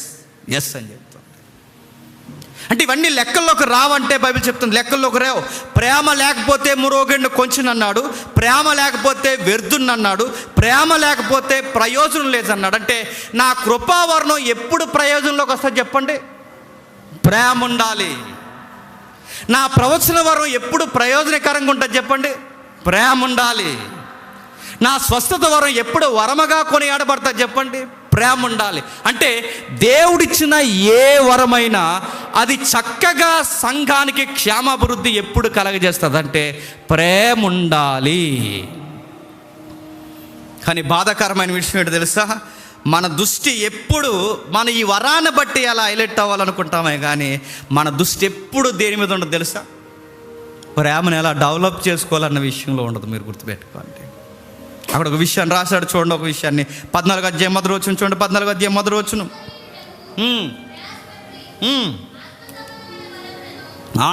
ఎస్ అని చెప్తుంది. అంటే ఇవన్నీ లెక్కల్లోకి రావంటే బైబిల్ చెప్తుంది లెక్కల్లోకి రావు. ప్రేమ లేకపోతే మురోగండు కొంచెం అన్నాడు, ప్రేమ లేకపోతే వ్యర్థుని అన్నాడు, ప్రేమ లేకపోతే ప్రయోజనం లేదన్నాడు. అంటే నా కృపావరణం ఎప్పుడు ప్రయోజనంలోకి వస్తుంది చెప్పండి? ప్రేమ ఉండాలి. నా ప్రవచన వరం ఎప్పుడు ప్రయోజనకరంగా ఉంటుంది చెప్పండి? ప్రేమ ఉండాలి. నా స్వస్థత వరం ఎప్పుడు వరమగా కొనియాడబడతాది చెప్పండి? ప్రేమ ఉండాలి. అంటే దేవుడిచ్చిన ఏ వరమైనా అది చక్కగా సంఘానికి క్షేమాభివృద్ధి ఎప్పుడు కలగజేస్తుంది అంటే ప్రేమ ఉండాలి. కానీ బాధాకరమైన విషయం ఏంటో తెలుసా? మన దృష్టి ఎప్పుడు మన ఈ వరాన్ని బట్టి అలా హైలైట్ అవ్వాలనుకుంటామే కానీ మన దృష్టి ఎప్పుడు దేని మీద ఉండదు తెలుసా? ప్రేమను ఎలా డెవలప్ చేసుకోవాలన్న విషయంలో ఉండదు. మీరు గుర్తుపెట్టుకోండి. అక్కడ ఒక విషయాన్ని రాశాడు చూడండి. ఒక విషయాన్ని 14వ అధ్యాయం మొదటి వచనం చూడండి. 14వ అధ్యాయం మొదటి వచనం,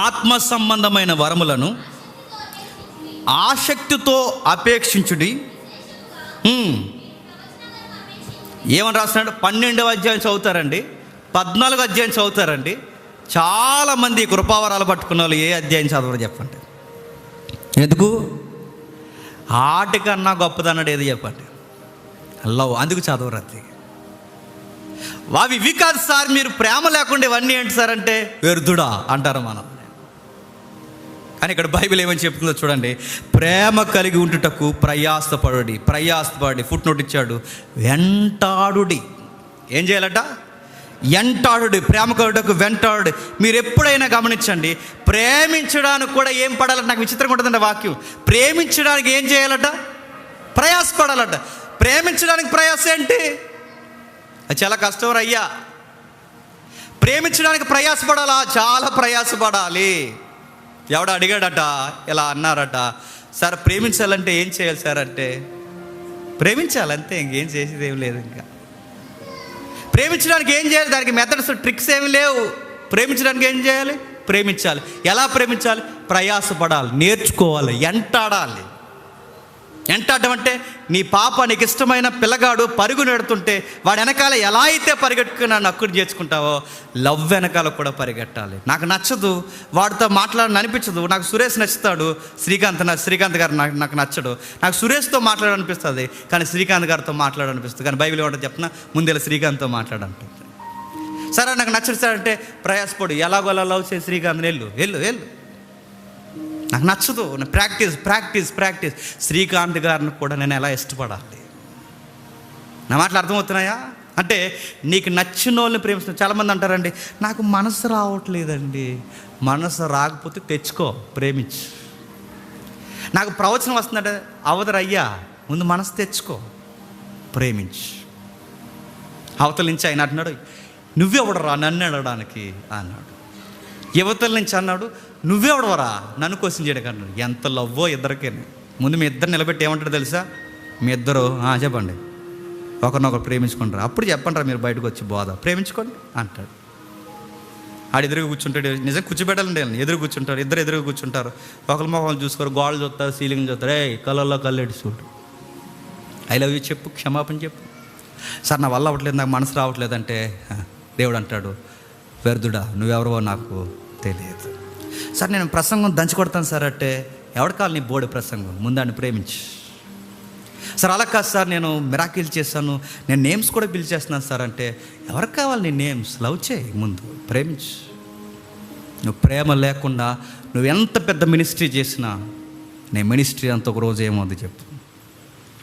ఆత్మ సంబంధమైన వరములను ఆసక్తితో అపేక్షించుడి. ఏమని రాస్తున్నాడు? 12వ అధ్యాయం చదువుతారండి, 14వ అధ్యాయం చదువుతారండి. చాలామంది కృపావరాలు పట్టుకున్న వాళ్ళు ఏ అధ్యాయం చదవరు చెప్పండి? ఎందుకు? ఆటికన్నా గొప్పదన్నాడు ఏది చెప్పండి? లవ్. అందుకు చదవరు. అది అవి ఇవి కాదు సార్, మీరు ప్రేమ లేకుండా ఇవన్నీ ఏంటి సార్ అంటే వ్యర్థుడా అంటారు మనం. కానీ ఇక్కడ బైబిల్ ఏమని చెప్తుందో చూడండి. ప్రేమ కలిగి ఉంటుటకు ప్రయాసపడి ఫుట్ నోట్ ఇచ్చాడు, వెంటాడుడి. ఏం చేయాలట? వెంటాడుడి. ప్రేమ కలుగుటకు వెంటాడు. మీరు ఎప్పుడైనా గమనించండి, ప్రేమించడానికి కూడా ఏం పడాలంట? నాకు విచిత్రంగా ఉంటుందండి వాక్యం. ప్రేమించడానికి ఏం చేయాలట? ప్రయాసపడాలట. ప్రేమించడానికి ప్రయాస ఏంటి? అది చాలా కష్టం అయ్యా. ప్రేమించడానికి ప్రయాసపడాలా? చాలా ప్రయాసపడాలి. ఎవడ అడిగాడట, ఇలా అన్నారట, సార్ ప్రేమించాలంటే ఏం చేయాలి సార్ అంటే, ప్రేమించాలంతే, ఇంకేం చేసేది ఏం లేదు. ఇంకా ప్రేమించడానికి ఏం చేయాలి? దానికి మెథడ్స్ ట్రిక్స్ ఏమి లేవు. ప్రేమించడానికి ఏం చేయాలి? ప్రేమించాలి. ఎలా ప్రేమించాలి? ప్రయాసపడాలి, నేర్చుకోవాలి, ఎంటాడాలి. ఎంటాడడం అంటే నీ పాప, నీకు ఇష్టమైన పిల్లగాడు పరుగు నెడుతుంటే వాడు వెనకాల ఎలా అయితే పరిగెట్టుకుని నన్ను అక్కుడు చేసుకుంటావో లవ్ వెనకాల కూడా పరిగెట్టాలి. నాకు నచ్చదు, వాడితో మాట్లాడని అనిపించదు. నాకు సురేష్ నచ్చుతాడు, శ్రీకాంత్ గారు నాకు నచ్చడు. నాకు సురేష్తో మాట్లాడాలనిపిస్తుంది కానీ శ్రీకాంత్ గారితో మాట్లాడాలనిపిస్తుంది. కానీ బైబిల్ ఏమంటే చెప్పిన ముందే శ్రీకాంత్తో మాట్లాడాలంటుంది. సరే నాకు నచ్చడు సార్ అంటే ప్రయాసపడు, ఎలాగోలా లవ్ చేసి శ్రీకాంత్ వెళ్ళు. నాకు నచ్చదు, ప్రాక్టీస్. శ్రీకాంత్ గారిని కూడా నేను ఎలా ఇష్టపడాలి? నా మాటలు అర్థమవుతున్నాయా? అంటే నీకు నచ్చిన వాళ్ళని ప్రేమిస్తున్నా. చాలామంది అంటారండి, నాకు మనసు రావట్లేదండి. మనసు రాకపోతే తెచ్చుకో, ప్రేమించు. నాకు ప్రవచనం వస్తుందంటే అవదరయ్యా, ముందు మనసు తెచ్చుకో, ప్రేమించు. అవతల నుంచి ఆయన అంటున్నాడు, నువ్వెవడరా నన్ను అడగడానికి అన్నాడు. యువతల నుంచి అన్నాడు, నువ్వెవడవరా నన్ను క్వశ్చన్ చేయడానికి అన్నాడు. ఎంత లవ్వో ఇద్దరికే. ముందు మీ ఇద్దరు నిలబెట్టి ఏమంటారు తెలుసా? మీ ఇద్దరు చెప్పండి, ఒకరినొకరు ప్రేమించుకుంటారు. అప్పుడు చెప్పండి మీరు బయటకు వచ్చి బోధ ప్రేమించుకోండి అంటాడు. ఆడు ఎదురుగా కూర్చుంటాడు, నిజంగా కూర్చోబెట్టాలండి, ఎదురు కూర్చుంటారు, ఇద్దరు ఎదురుగా కూర్చుంటారు, ఒకరి మొహం చూసుకోరు, గోడలు చూస్తారు, సీలింగ్ చూస్తారు, కళ్ళల్లో కళ్ళెడి చూడు, ఐ లవ్ యూ చెప్పు, క్షమాపణ చెప్పు. సార్ నా వల్ల అవ్వట్లేదు, నాకు మనసు రావట్లేదు అంటే దేవుడు అంటాడు, వ్యర్థుడా నువ్వెవరో నాకు తెలియదు. సార్ నేను ప్రసంగం దంచి కొడతాను సార్ అంటే, ఎవడు కావాలి నీ బోడి ప్రసంగం, ముందాన్ని ప్రేమించు. సార్ అలా కాదు సార్ నేను మిరాకిల్ చేశాను, నేను నేమ్స్ కూడా పిలిచేస్తున్నాను సార్ అంటే, ఎవరికి కావాలి నీ నేమ్స్? లవ్ చేయి, ముందు ప్రేమించు. నువ్వు ప్రేమ లేకుండా నువ్వు ఎంత పెద్ద మినిస్ట్రీ చేసినా నీ మినిస్ట్రీ అంత ఒక రోజు ఏమవుతుంది చెప్పు,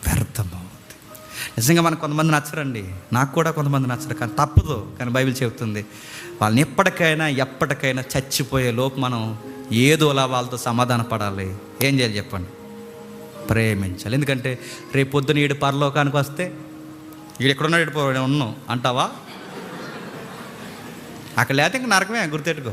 వ్యర్థం అవుతుంది. నిజంగా మనకు కొంతమంది నచ్చరండి, నాకు కూడా కొంతమంది నచ్చరు, కానీ తప్పదు. కానీ బైబిల్ చెబుతుంది వాళ్ళని ఎప్పటికైనా చచ్చిపోయే లోపు మనం ఏదోలా వాళ్ళతో సమాధాన పడాలి. ఏం చేయాలి చెప్పండి? ప్రేమించాలి. ఎందుకంటే రేపు పొద్దున ఈడు పరలోకానికి వస్తే ఈడు ఎక్కడున్నాడు, ఈడు ఉన్నావు అంటావా? అక్కడ లేకపోతే ఇంక నరకమే, గుర్తెట్టుకో.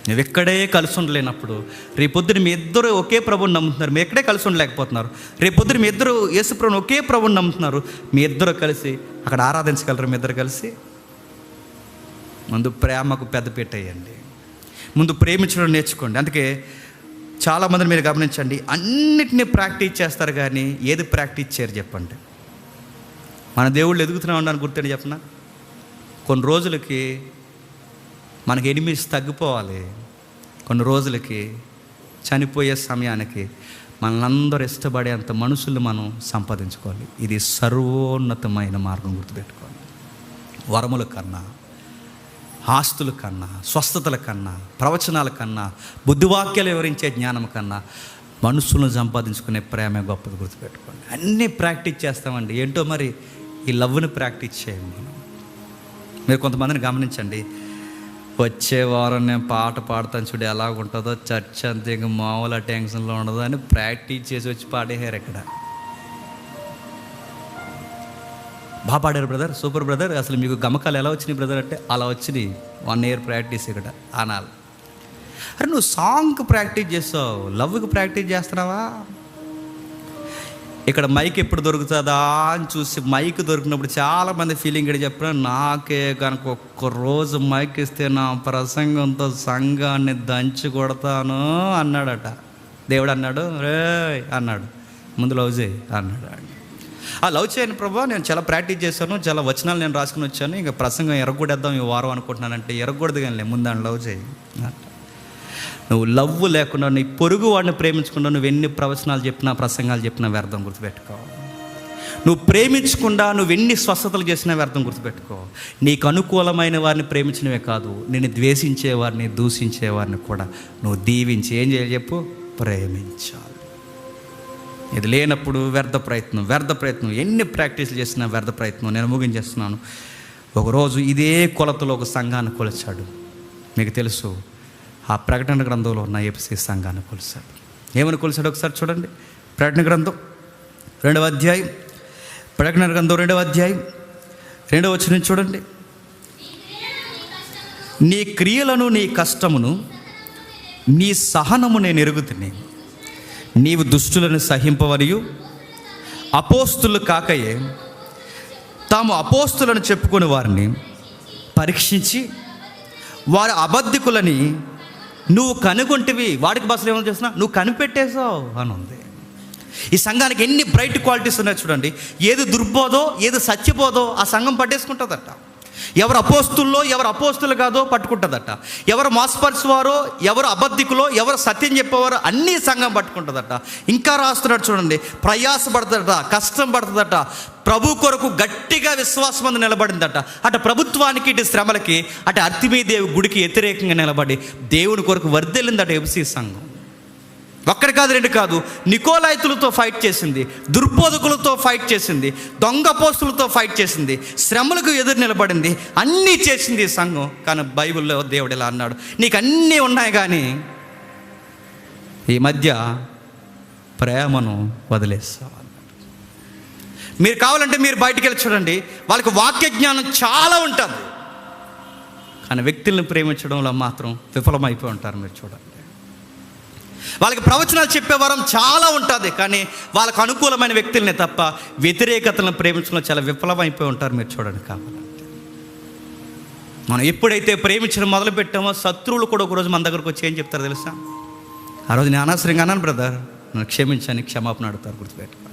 నువ్వు ఎక్కడే కలిసి ఉండలేనప్పుడు రేపొద్దున మీ ఇద్దరు ఒకే ప్రభుని నమ్ముతున్నారు, మీ ఎక్కడే కలిసి ఉండలేకపోతున్నారు. రేపొద్దున మీ ఇద్దరు యేసు ప్రభుని ఒకే ప్రభుని నమ్ముతున్నారు, మీ ఇద్దరు కలిసి అక్కడ ఆరాధించగలరు. మీ ఇద్దరు కలిసి ముందు ప్రేమకు పెద్దపీట వేయండి, ముందు ప్రేమించడం నేర్చుకోండి. అందుకే చాలామందిని మీరు గమనించండి, అన్నిటినీ ప్రాక్టీస్ చేస్తారు కానీ ఏది ప్రాక్టీస్ చేయరు చెప్పండి. మన దేవుళ్ళు ఎదుగుతూనే ఉన్నాను గుర్తండి చెప్పనా. కొన్ని రోజులకి మనకి ఎనిమిస్ తగ్గిపోవాలి, కొన్ని రోజులకి చనిపోయే సమయానికి మనల్ని ఇష్టపడేంత మనుషులు మనం సంపాదించుకోవాలి. ఇది సర్వోన్నతమైన మార్గం, గుర్తుపెట్టుకోండి. వరముల కన్నా, ఆస్తుల కన్నా, స్వస్థతల కన్నా, ప్రవచనాల కన్నా, బుద్ధివాక్యాలు వివరించే జ్ఞానం కన్నా మనుషులను సంపాదించుకునే ప్రేమే గొప్పది, గుర్తుపెట్టుకోండి. అన్నీ ప్రాక్టీస్ చేస్తామండి, ఏంటో మరి ఈ లవ్ని ప్రాక్టీస్ చేయండి. మీరు కొంతమందిని గమనించండి, వచ్చే వారం నేను పాట పాడతాను చూడు ఎలాగుంటుందో, చర్చ్ అంతే ఇంక మామూలు టెన్షన్లో ఉండదు అని ప్రాక్టీస్ చేసి వచ్చి పాడేశారు. ఇక్కడ బాగా పాడారు బ్రదర్, సూపర్ బ్రదర్, అసలు మీకు గమకాలు ఎలా వచ్చినాయి బ్రదర్ అంటే, అలా వచ్చినాయి, 1 year ప్రాక్టీస్ ఇక్కడ అనాలి. అరే నువ్వు సాంగ్కి ప్రాక్టీస్ చేస్తావు, లవ్కి ప్రాక్టీస్ చేస్తున్నావా? ఇక్కడ మైక్ ఎప్పుడు దొరుకుతుందా అని చూసి మైక్ దొరికినప్పుడు చాలామంది ఫీలింగ్ ఇక్కడ చెప్పిన, నాకే కనుక ఒక్కరోజు మైక్ ఇస్తే నా ప్రసంగంతో సంఘాన్ని దంచి కొడతాను అన్నాడట. దేవుడు అన్నాడు, రే అన్నాడు, ముందు లవ్ చేయి అన్నాడు. ఆ లవ్ చేయను ప్రభా, నేను చాలా ప్రాక్టీస్ చేశాను, చాలా వచనాలు నేను రాసుకుని వచ్చాను, ఇంకా ప్రసంగం ఎరగొడేద్దాం ఈ వారం అనుకుంటున్నానంటే, ఎరగకూడదు కానీ ముందు లవ్ చేయి. నువ్వు లవ్ లేకుండా నీ పొరుగు వాడిని ప్రేమించకుండా నువ్వు ఎన్ని ప్రవచనాలు చెప్పినా, ప్రసంగాలు చెప్పినా వ్యర్థం, గుర్తుపెట్టుకో. నువ్వు ప్రేమించకుండా నువ్వు ఎన్ని స్వస్థతలు చేసినా వ్యర్థం, గుర్తుపెట్టుకో. నీకు అనుకూలమైన వారిని ప్రేమించడమే కాదు, నేను ద్వేషించే వారిని, దూషించే వారిని కూడా నువ్వు దీవించి ఏం చేయాలి చెప్పు, ప్రేమించాలి. ఇది లేనప్పుడు వ్యర్థ ప్రయత్నం, ఎన్ని ప్రాక్టీస్లు చేసినా వ్యర్థ ప్రయత్నం. నేను ముగించేస్తున్నాను. ఒకరోజు ఇదే కొలతలో ఒక సంఘాన్ని కొలిచాడు. మీకు తెలుసు, ఆ ప్రకటన గ్రంథంలో ఉన్న ఎఫెసీ సంఘాన్ని కొలిచాడు. ఏమని కొలిచాడు ఒకసారి చూడండి. ప్రకటన గ్రంథం 2వ అధ్యాయం, ప్రకటన గ్రంథం 2వ అధ్యాయం 2వ వచనం చూడండి. నీ క్రియలను, నీ కష్టమును, నీ సహనము నేను ఎరుగుతుని, నీవు దుష్టులను సహింపవరియు అపోస్తులు కాకయే తాము అపోస్తులను చెప్పుకొని వారిని పరీక్షించి వారి అబద్ధికులని నువ్వు కనుగొంటివి. వాడికి బస్సులు ఏమైనా చేస్తున్నా, నువ్వు కనిపెట్టేసావు అని ఉంది. ఈ సంఘానికి ఎన్ని బ్రైట్ క్వాలిటీస్ ఉన్నాయో చూడండి. ఏది దుర్బోధో, ఏది సత్యబోధో ఆ సంఘం పట్టేసుకుంటుందట. ఎవరు అపోస్తుల్లో, ఎవరు అపోస్తులు కాదో పట్టుకుంటుందట. ఎవరు మోసపరిచేవారో, ఎవరు అబద్ధికులో, ఎవరు సత్యం చెప్పేవారో అన్నీ సంఘం పట్టుకుంటుందట. ఇంకా రాస్తున్నాడు చూడండి, ప్రయాసపడుతుందట, కష్టం పడుతుందట, ప్రభు కొరకు గట్టిగా విశ్వాసం అందు నిలబడిందట. అటు ప్రభుత్వానికి, ఇటు శ్రమలకి, అటు అర్తిమీదేవి గుడికి వ్యతిరేకంగా నిలబడి దేవుని కొరకు వర్ధిల్లిందట ఎఫెసీ సంఘం. ఒక్కడి కాదు, 2 కాదు, నికోలాయితులతో ఫైట్ చేసింది, దుర్బోధకులతో ఫైట్ చేసింది, దొంగ పోస్తులతో ఫైట్ చేసింది, శ్రమలకు ఎదురు నిలబడింది, అన్నీ చేసింది ఈ సంఘం. కానీ బైబిల్లో దేవుడు ఇలా అన్నాడు, నీకు అన్నీ ఉన్నాయి కానీ ఈ మధ్య ప్రేమను వదిలేస్తావు అన్నాడు. మీరు కావాలంటే మీరు బయటికి వెళ్ళి చూడండి, వాళ్ళకి వాక్య జ్ఞానం చాలా ఉంటుంది, కానీ వ్యక్తులను ప్రేమించడంలో మాత్రం విఫలమైపోయి ఉంటారు. మీరు చూడండి, వాళ్ళకి ప్రవచనాలు చెప్పే వరం చాలా ఉంటుంది, కానీ వాళ్ళకు అనుకూలమైన వ్యక్తులనే తప్ప వ్యతిరేకతలను ప్రేమించడంలో చాలా విఫలమైపోయి ఉంటారు. మీరు చూడండి, కావాలంటే మనం ఎప్పుడైతే ప్రేమించడం మొదలు పెట్టామో శత్రువులు కూడా ఒకరోజు మన దగ్గరకు వచ్చి ఏం చెప్తారో తెలుసా? ఆ రోజు నేను అనవసరంగా అన్నాను బ్రదర్, నన్ను క్షమించని క్షమాపణ అడుగుతారు. గుర్తుపెట్టుకోండి.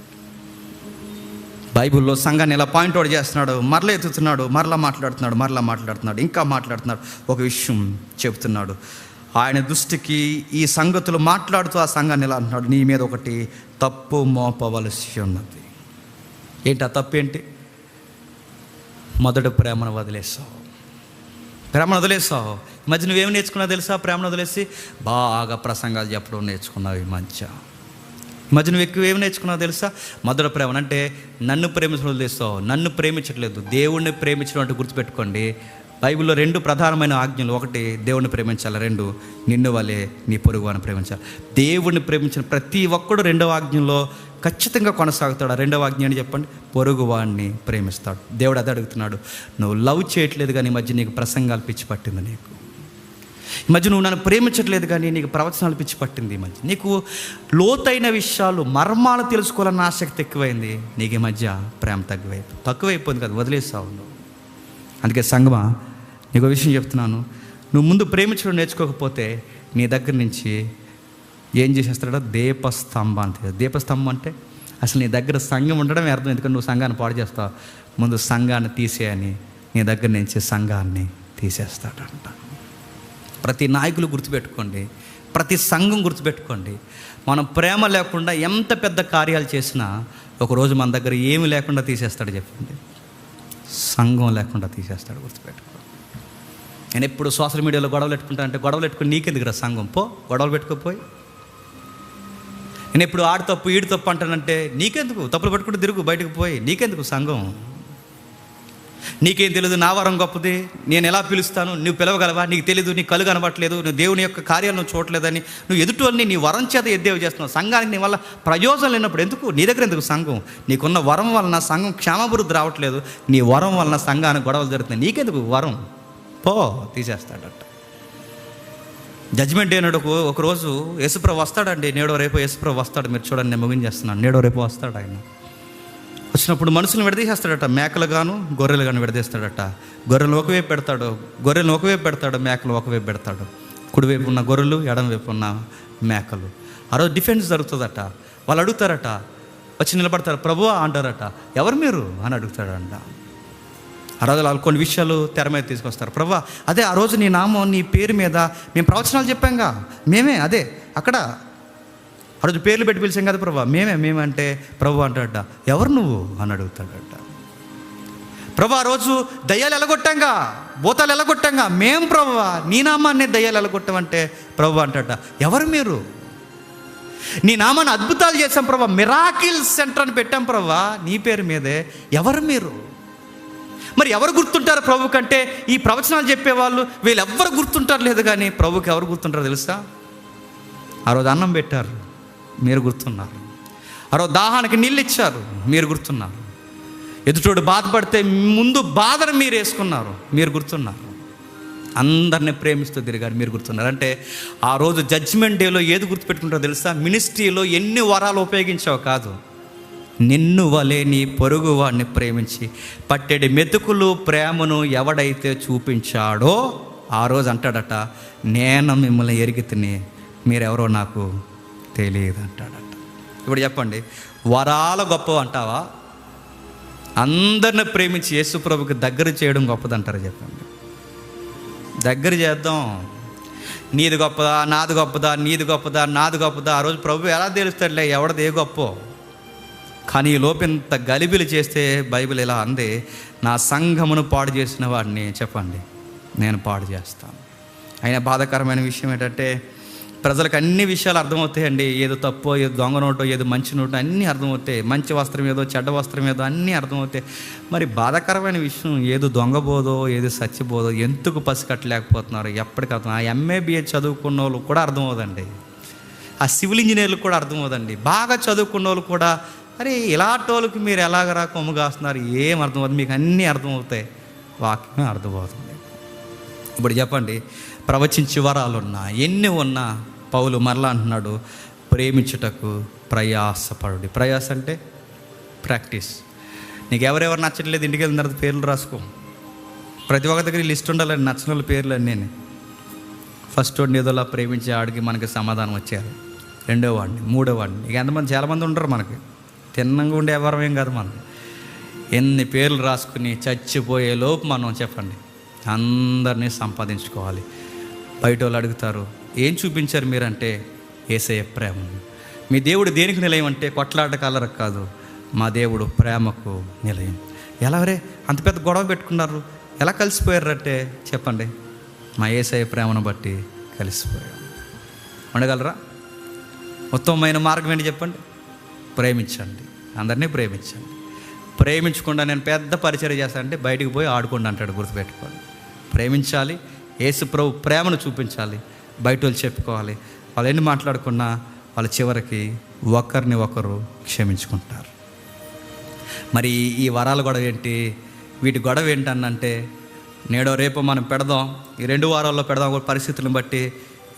బైబిల్లో సంఘాన్ని ఇలా పాయింట్అవుట్ చేస్తున్నాడు, మరలా ఎత్తుతున్నాడు, మరలా మాట్లాడుతున్నాడు, ఇంకా మాట్లాడుతున్నాడు. ఒక విషయం చెప్తున్నాడు. ఆయన దృష్టికి ఈ సంగతులు మాట్లాడుతూ ఆ సంఘాన్ని ఇలా అంటున్నాడు, నీ మీద ఒకటి తప్పు మోపవలసి ఉన్నది. ఏంటి ఆ తప్పు? ఏంటి? మొదటి ప్రేమను వదిలేసావు. ఈ మధ్య నువ్వేమి నేర్చుకున్నావు తెలుసా? ప్రేమను వదిలేసి బాగా ప్రసంగాలు చెప్పడం నేర్చుకున్నావు. ఈ మధ్య నువ్వు ఎక్కువ ఏమి నేర్చుకున్నావు తెలుసా? మొదటి ప్రేమను అంటే నన్ను ప్రేమించడం వదిలేస్తావు. నన్ను ప్రేమించట్లేదు, దేవుణ్ణి ప్రేమించడం అంటే గుర్తుపెట్టుకోండి. బైబిల్లో 2 ప్రధానమైన ఆజ్ఞలు. ఒకటి దేవుణ్ణి ప్రేమించాలి, 2 నిన్ను వలే నీ పొరుగువాని ప్రేమించాలి. దేవుణ్ణి ప్రేమించిన ప్రతి ఒక్కడు 2వ ఆజ్ఞలో ఖచ్చితంగా కొనసాగుతాడు. ఆ 2వ ఆజ్ఞ అని చెప్పండి, పొరుగువాడిని ప్రేమిస్తాడు. దేవుడు అదే అడుగుతున్నాడు. నువ్వు లవ్ చేయట్లేదు కానీ ఈ మధ్య నీకు ప్రసంగాలు పిచ్చి పట్టింది. నీకు ఈ మధ్య నువ్వు నన్ను ప్రేమించట్లేదు కానీ నీకు ప్రవచనాలు పిచ్చి పట్టింది. ఈ మధ్య నీకు లోతైన విషయాలు, మర్మాలు తెలుసుకోవాలన్న ఆసక్తి ఎక్కువైంది. నీకు ఈ మధ్య ప్రేమ తక్కువైపోయింది కదా, వదిలేస్తావు నువ్వు. అందుకే సంగమా, నీకు విషయం చెప్తున్నాను. నువ్వు ముందు ప్రేమించడం నేర్చుకోకపోతే నీ దగ్గర నుంచి ఏం చేసేస్తాడో దీపస్తంభాన్ని. దీపస్తంభం అంటే అసలు నీ దగ్గర సంఘం ఉండడమే అర్థం. ఎందుకంటే నువ్వు సంఘాన్ని పాడు చేస్తావు. ముందు సంఘాన్ని తీసేయని నీ దగ్గర నుంచి సంఘాన్ని తీసేస్తాడంట. ప్రతి నాయకులు గుర్తుపెట్టుకోండి, ప్రతి సంఘం గుర్తుపెట్టుకోండి. మనం ప్రేమ లేకుండా ఎంత పెద్ద కార్యాలు చేసినా ఒకరోజు మన దగ్గర ఏమి లేకుండా తీసేస్తాడు. చెప్పండి, సంఘం లేకుండా తీసేస్తాడు. గుర్తుపెట్టుకో. నేను ఎప్పుడు సోషల్ మీడియాలో గొడవలు పెట్టుకుంటానంటే, గొడవలు పెట్టుకుని నీకెందుకు రా సంఘం? గొడవలు పెట్టుకోపోయి. నేను ఎప్పుడు ఆడు తప్పు ఈడు తప్పు అంటానంటే, నీకెందుకు? తప్పులు పట్టుకుంటూ తిరుగు, బయటకు పోయి. నీకెందుకు సంఘం? నీకేం తెలియదు, నా వరం గొప్పది, నేను ఎలా పిలుస్తాను, నువ్వు పిలవగలవా? నీకు తెలియదు, నీ కళ్ళు కనబట్టలేదు, నువ్వు దేవుని యొక్క కార్యాలు నువ్వు చూడలేదని నువ్వు ఎదుటి వాళ్ళని నీ వరం చేత ఎద్దేవి చేస్తున్నావు. సంఘానికి నీ వల్ల ప్రయోజనం లేనప్పుడు ఎందుకు నీ దగ్గర ఎందుకు సంఘం? నీకున్న వరం వలన సంఘం క్షేమాభివృద్ధి రావట్లేదు, నీ వరం వలన సంఘానికి గొడవలు జరుగుతున్నాయి. నీకెందుకు వరం? తీసేస్తాడట. జడ్జిమెంట్ డే నాడు ఒకరోజు యేసుప్రభు వస్తాడండి. నేడో రేపు యేసుప్రభు వస్తాడు. మీరు చూడండి, నేను ముగించేస్తున్నాను. నేడో రేపు వస్తాడు. ఆయన వచ్చినప్పుడు మనుషులను విడదీసేస్తాడట. మేకలు గాను గొర్రెలు గాను విడదీస్తాడట. గొర్రెలను ఒకవైపు పెడతాడు, మేకలు ఒకవైపు పెడతాడు. కుడివైపు ఉన్న గొర్రెలు, ఎడమవైపు ఉన్న మేకలు. ఆ రోజు డిఫెన్స్ జరుగుతుందట. వాళ్ళు అడుగుతారట, వచ్చి నిలబడతారు. ప్రభువా అంటారట. ఎవరు మీరు అని అడుగుతాడంట. ఆ రోజు వాళ్ళు కొన్ని విషయాలు తెర మీద తీసుకొస్తారు. ప్రభువా, అదే ఆ రోజు నీ నామం, నీ పేరు మీద మేము ప్రవచనాలు చెప్పాంగా, మేమే అదే అక్కడ ఆ రోజు పేర్లు పెట్టి పిలిచాం కదా ప్రభువా, మేమే అంటే ప్రభు అంటాడట. ఎవరు నువ్వు అని అడుగుతాడట. ప్రభు ఆ రోజు దయ్యాలు ఎలగొట్టాంగా, భూతాలు ఎలగొట్టాంగా, మేం ప్రభువా, నీ నామాన్నే దయ్యాలు ఎలగొట్టామంటే ప్రభు అంటాడట. ఎవరు మీరు? నీ నామాన్ని అద్భుతాలు చేశాం ప్రభు, మిరాకిల్ సెంటర్ అని పెట్టాం ప్రభువా నీ పేరు మీదే. ఎవరు మీరు? మరి ఎవరు గుర్తుంటారు ప్రభు కంటే? ఈ ప్రవచనాలు చెప్పేవాళ్ళు వీళ్ళు ఎవ్వరు గుర్తుంటారు లేదు, కానీ ప్రభుకి ఎవరు గుర్తుంటారో తెలుసా? ఆ రోజు అన్నం పెట్టారు, మీరు గుర్తున్నారు. ఆ రోజు దాహానికి నీళ్ళు ఇచ్చారు, మీరు గుర్తున్నారు. ఎదుటోడు బాధపడితే ముందు బాధను మీరు వేసుకున్నారు, మీరు గుర్తున్నారు. అందరినీ ప్రేమిస్తూ తిరిగారు, మీరు గుర్తున్నారు. అంటే ఆ రోజు జడ్జిమెంట్ డేలో ఏది గుర్తుపెట్టుకుంటారో తెలుసా? మినిస్ట్రీలో ఎన్ని వరాలు ఉపయోగించావు కాదు, నిన్ను వలే నీ పొరుగు వాడిని ప్రేమించి పట్టెడి మెతుకులు ప్రేమను ఎవడైతే చూపించాడో ఆ రోజు అంటాడట, నేను మిమ్మల్ని ఎరిగి తిని మీరెవరో నాకు తెలియదు అంటాడట. ఇప్పుడు చెప్పండి, వరాల గొప్ప అంటావా? అందరిని ప్రేమించి యేసు ప్రభుకి దగ్గర చేయడం గొప్పదంటారా? చెప్పండి. దగ్గర చేద్దాం. నీది గొప్పదా, నాది గొప్పదా, నీది గొప్పదా, నాది గొప్పదా? ఆ రోజు ప్రభు ఎలా తెలుస్తాడులే ఎవడది ఏ గొప్ప. కానీ ఈ లోపు ఇంత గలిబిలి చేస్తే బైబిల్ ఇలా అంది, నా సంఘమును పాడు చేసిన వాడిని చెప్పండి నేను పాడు చేస్తాను. అయినా బాధాకరమైన విషయం ఏంటంటే ప్రజలకు అన్ని విషయాలు అర్థమవుతాయండి. ఏదో తప్పో, ఏదో దొంగ నోటో, ఏదో మంచి నోటో అన్నీ అర్థమవుతాయి. మంచి వస్త్రం ఏదో, చెడ్డ వస్త్రం ఏదో అన్నీ అర్థమవుతాయి. మరి బాధాకరమైన విషయం, ఏదో దొంగబోదో, ఏదో సచ్చిబోదో ఎందుకు పసికట్టలేకపోతున్నారు? ఎప్పటికీ అర్థం. ఆ MA BA చదువుకున్న వాళ్ళు కూడా అర్థమవుదండి. ఆ సివిల్ ఇంజనీర్లు కూడా అర్థమవుదండి. బాగా చదువుకున్న వాళ్ళు కూడా, అరే ఇలాంటోళ్ళకి మీరు ఎలాగరా కొమ్ము కాస్తున్నారు? ఏం అర్థమవుతుంది? మీకు అన్నీ అర్థమవుతాయి, వాక్యమే అర్థమవుతుంది. ఇప్పుడు చెప్పండి, ప్రవచించే వరాలున్నా ఎన్ని ఉన్నా పౌలు మరలా అంటున్నాడు, ప్రేమించుటకు ప్రయాసపడు. ప్రయాస అంటే ప్రాక్టీస్. నీకు ఎవరెవరు నచ్చట్లేదు ఇంటికి వెళ్ళిన తర్వాత పేర్లు రాసుకో. ప్రతి ఒక్క దగ్గర లిస్ట్ ఉండాలండి, నచ్చిన వాళ్ళ పేర్లు అన్నీ. ఫస్ట్ వాడిని ఏదోలా ప్రేమించే ఆడికి మనకి సమాధానం వచ్చారు, రెండో వాడిని, మూడో వాడిని, ఇక ఎంతమంది చాలామంది ఉండరు మనకి. తిన్నంగా ఉండే ఎవరం ఏం కాదు మనకి. ఎన్ని పేర్లు రాసుకుని చచ్చిపోయే లోపు మనం చెప్పండి అందరినీ సంపాదించుకోవాలి. బయట వాళ్ళు అడుగుతారు, ఏం చూపించారు మీరంటే యేసయ్య ప్రేమ. మీ దేవుడు దేనికి నిలయం అంటే కొట్లాట కలరకు కాదు, మా దేవుడు ప్రేమకు నిలయం. ఎలా రే అంత పెద్ద గొడవ పెట్టుకున్నారు, ఎలా కలిసిపోయారంటే చెప్పండి, మా యేసయ్య ప్రేమను బట్టి కలిసిపోయాం. ఉండగలరా? ఉత్తమమైన మార్గం ఏంటి చెప్పండి? ప్రేమించండి, అందరినీ ప్రేమించండి. ప్రేమించకుండా నేను పెద్ద పరిచయం చేస్తానంటే బయటికి పోయి ఆడుకోండి అంటాడు, గుర్తుపెట్టుకోండి. ప్రేమించాలి, యేసు ప్రభు ప్రేమను చూపించాలి, బయట వాళ్ళు చెప్పుకోవాలి. వాళ్ళు ఎన్ని మాట్లాడుకున్నా వాళ్ళ చివరికి ఒకరిని ఒకరు క్షమించుకుంటారు. మరి ఈ వరాల గొడవ ఏంటి, వీటి గొడవ ఏంటన్నంటే నేడో రేపు మనం పెడదాం, ఈ 2 వారాల్లో పెడదాం. పరిస్థితులను బట్టి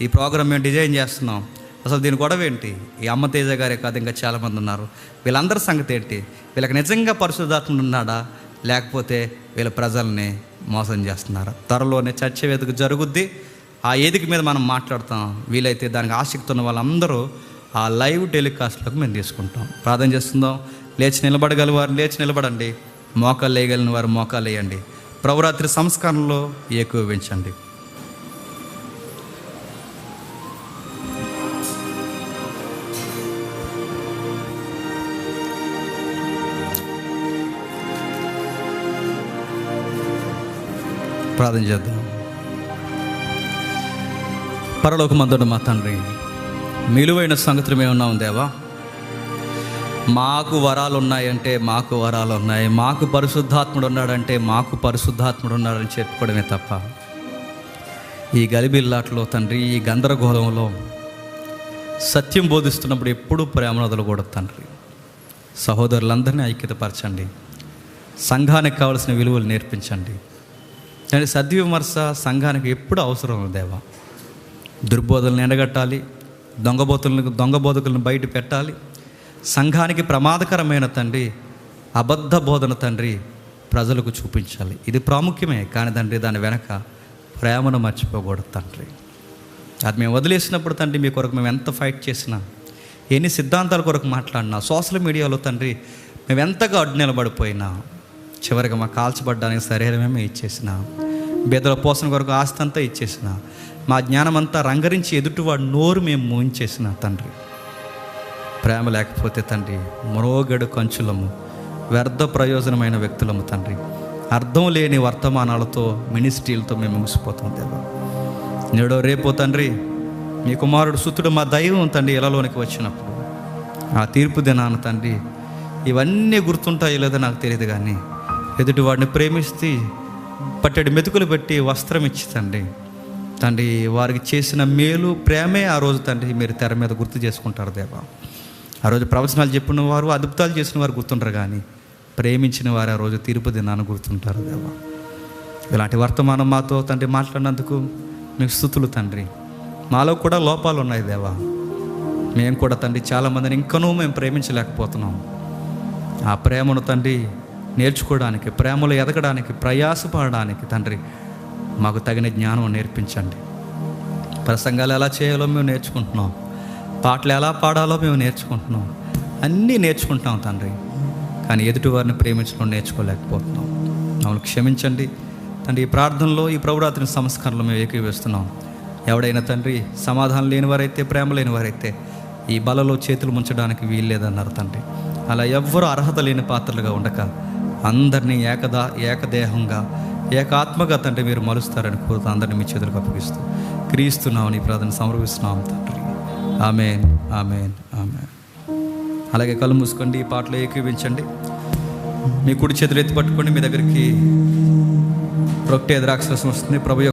ఈ ప్రోగ్రామ్ మేము డిజైన్ చేస్తున్నాం. అసలు దీని గొడవ ఏంటి? ఈ అమ్మ తేజ గారే కాదు, ఇంకా చాలామంది ఉన్నారు. వీళ్ళందరి సంగతి ఏంటి? వీళ్ళకి నిజంగా పరిశుద్ధాత్మ ఉన్నాడా, లేకపోతే వీళ్ళ ప్రజల్ని మోసం చేస్తున్నారా? త్వరలోనే చర్చ వేదిక జరుగుద్ది. ఆ వేదిక మీద మనం మాట్లాడతాం. వీలైతే దానికి ఆసక్తి ఉన్న వాళ్ళందరూ ఆ లైవ్ టెలికాస్ట్లకు మేము తీసుకుంటాం. ప్రార్థన చేస్తుందాం. లేచి నిలబడగల వారు లేచి నిలబడండి, మోకాలు వేయగలిగిన వారు మోకాలు వేయండి. ప్రభురాత్రి సంస్కరణలో ఏకీభవించండి. ప్రార్థన చేద్దాం. పరలోకమందున్న మా తండ్రి, విలువైన సంగతులు మేము ఉన్నాం దేవా. మాకు వరాలు ఉన్నాయంటే మాకు వరాలు ఉన్నాయి, మాకు పరిశుద్ధాత్ముడు ఉన్నాడంటే మాకు పరిశుద్ధాత్ముడు ఉన్నాడని చెప్పుకోవడమే తప్ప ఈ గలిబిల్లాట్లో తండ్రి, ఈ గందరగోళంలో సత్యం బోధిస్తున్నప్పుడు ఎప్పుడూ ప్రేమను వదలకూడదు తండ్రి. సహోదరులందరినీ ఐక్యతపరచండి, సంఘానికి కావలసిన విలువలు నేర్పించండి. కానీ సద్విమర్శ సంఘానికి ఎప్పుడు అవసరం దేవా. దుర్బోధనలు ఎండగట్టాలి, దొంగ బోధకులను బయట పెట్టాలి. సంఘానికి ప్రమాదకరమైన తండ్రి అబద్ధ బోధన తండ్రి ప్రజలకు చూపించాలి. ఇది ప్రాముఖ్యమే, కానీ తండ్రి దాని వెనక ప్రేమను మర్చిపోకూడదు తండ్రి. అది మేము వదిలేసినప్పుడు తండ్రి మీ కొరకు మేము ఎంత ఫైట్ చేసినా, ఎన్ని సిద్ధాంతాల కొరకు మాట్లాడినా, సోషల్ మీడియాలో తండ్రి మేము ఎంతగా అడ్డు నిలబడిపోయినా, చివరికి మా కాల్చబడ్డానికి శరీరమే మేము ఇచ్చేసిన, బెదల పోసన కొరకు ఆస్తి అంతా ఇచ్చేసిన, మా జ్ఞానం అంతా రంగరించి ఎదుటివాడు నోరు మేము మూయించేసిన తండ్రి. ప్రేమ లేకపోతే తండ్రి మరోగడు కంచులము, వ్యర్థ ప్రయోజనమైన వ్యక్తులము తండ్రి. అర్థం లేని వర్తమానాలతో మినిస్ట్రీలతో మేము ముగిసిపోతాం దేవా. నేడో రేపో తండ్రి మీ కుమారుడు సుతుడు మా దైవం తండ్రి ఇలాలోనికి వచ్చినప్పుడు ఆ తీర్పు దినాన తండ్రి ఇవన్నీ గుర్తుంటాయో లేదో నాకు తెలియదు, కానీ ఎదుటి వాడిని ప్రేమిస్తే పట్టెడు మెతుకులు పెట్టి వస్త్రం ఇచ్చి తండ్రి వారికి చేసిన మేలు ప్రేమే ఆ రోజు తండ్రి మీరు తెర మీద గుర్తు చేసుకుంటారు దేవా. ఆ రోజు ప్రవచనాలు చెప్పిన వారు, అద్భుతాలు చేసిన వారు గుర్తుంటారు, కానీ ప్రేమించిన వారు ఆ రోజు తీర్పు దినాన్ని గుర్తుంటారు దేవా. ఇలాంటి వర్తమానం మాతో తండ్రి మాట్లాడినందుకు మీకు స్తుతులు తండ్రి. మాలో కూడా లోపాలు ఉన్నాయి దేవా. మేము కూడా తండ్రి చాలామందిని ఇంకనూ మేము ప్రేమించలేకపోతున్నాం. ఆ ప్రేమను తండ్రి నేర్చుకోవడానికి, ప్రేమలో ఎదగడానికి, ప్రయాసపడడానికి తండ్రి మాకు తగిన జ్ఞానం నేర్పించండి. ప్రసంగాలు ఎలా చేయాలో మేము నేర్చుకుంటున్నాం, పాటలు ఎలా పాడాలో మేము నేర్చుకుంటున్నాం, అన్నీ నేర్చుకుంటాం తండ్రి. కానీ ఎదుటి వారిని ప్రేమించడం నేర్చుకోలేకపోతున్నాం. మమ్మల్ని క్షమించండి తండ్రి. ఈ ప్రార్థనలో, ఈ ప్రభురాత్రి సంస్కరణలో మేము ఏకీవేస్తున్నాం. ఎవడైనా తండ్రి సమాధానం లేనివారైతే, ప్రేమ లేనివారైతే ఈ బలలో చేతులు ముంచడానికి వీల్లేదన్నారు తండ్రి. అలా ఎవ్వరూ అర్హత లేని పాత్రలుగా ఉండక అందరినీ ఏకదేహంగా ఏకాత్మగా తండ్రి మీరు మలుస్తారని కోరుతూ అందరినీ మీ చేతులకు అప్పగిస్తూ క్రీస్తున్నాం నీ ప్రార్థన సమర్పిస్తున్నాం తండ్రి. ఆమేన్, ఆమేన్, ఆమేన్. అలాగే కళ్ళు మూసుకోండి, ఈ పాటలో ఏకీవించండి. మీ కుడి చేతులు ఎత్తి పట్టుకోండి. మీ దగ్గరికి రొట్టె ద్రాక్షరసం వస్తుంది. ప్రభు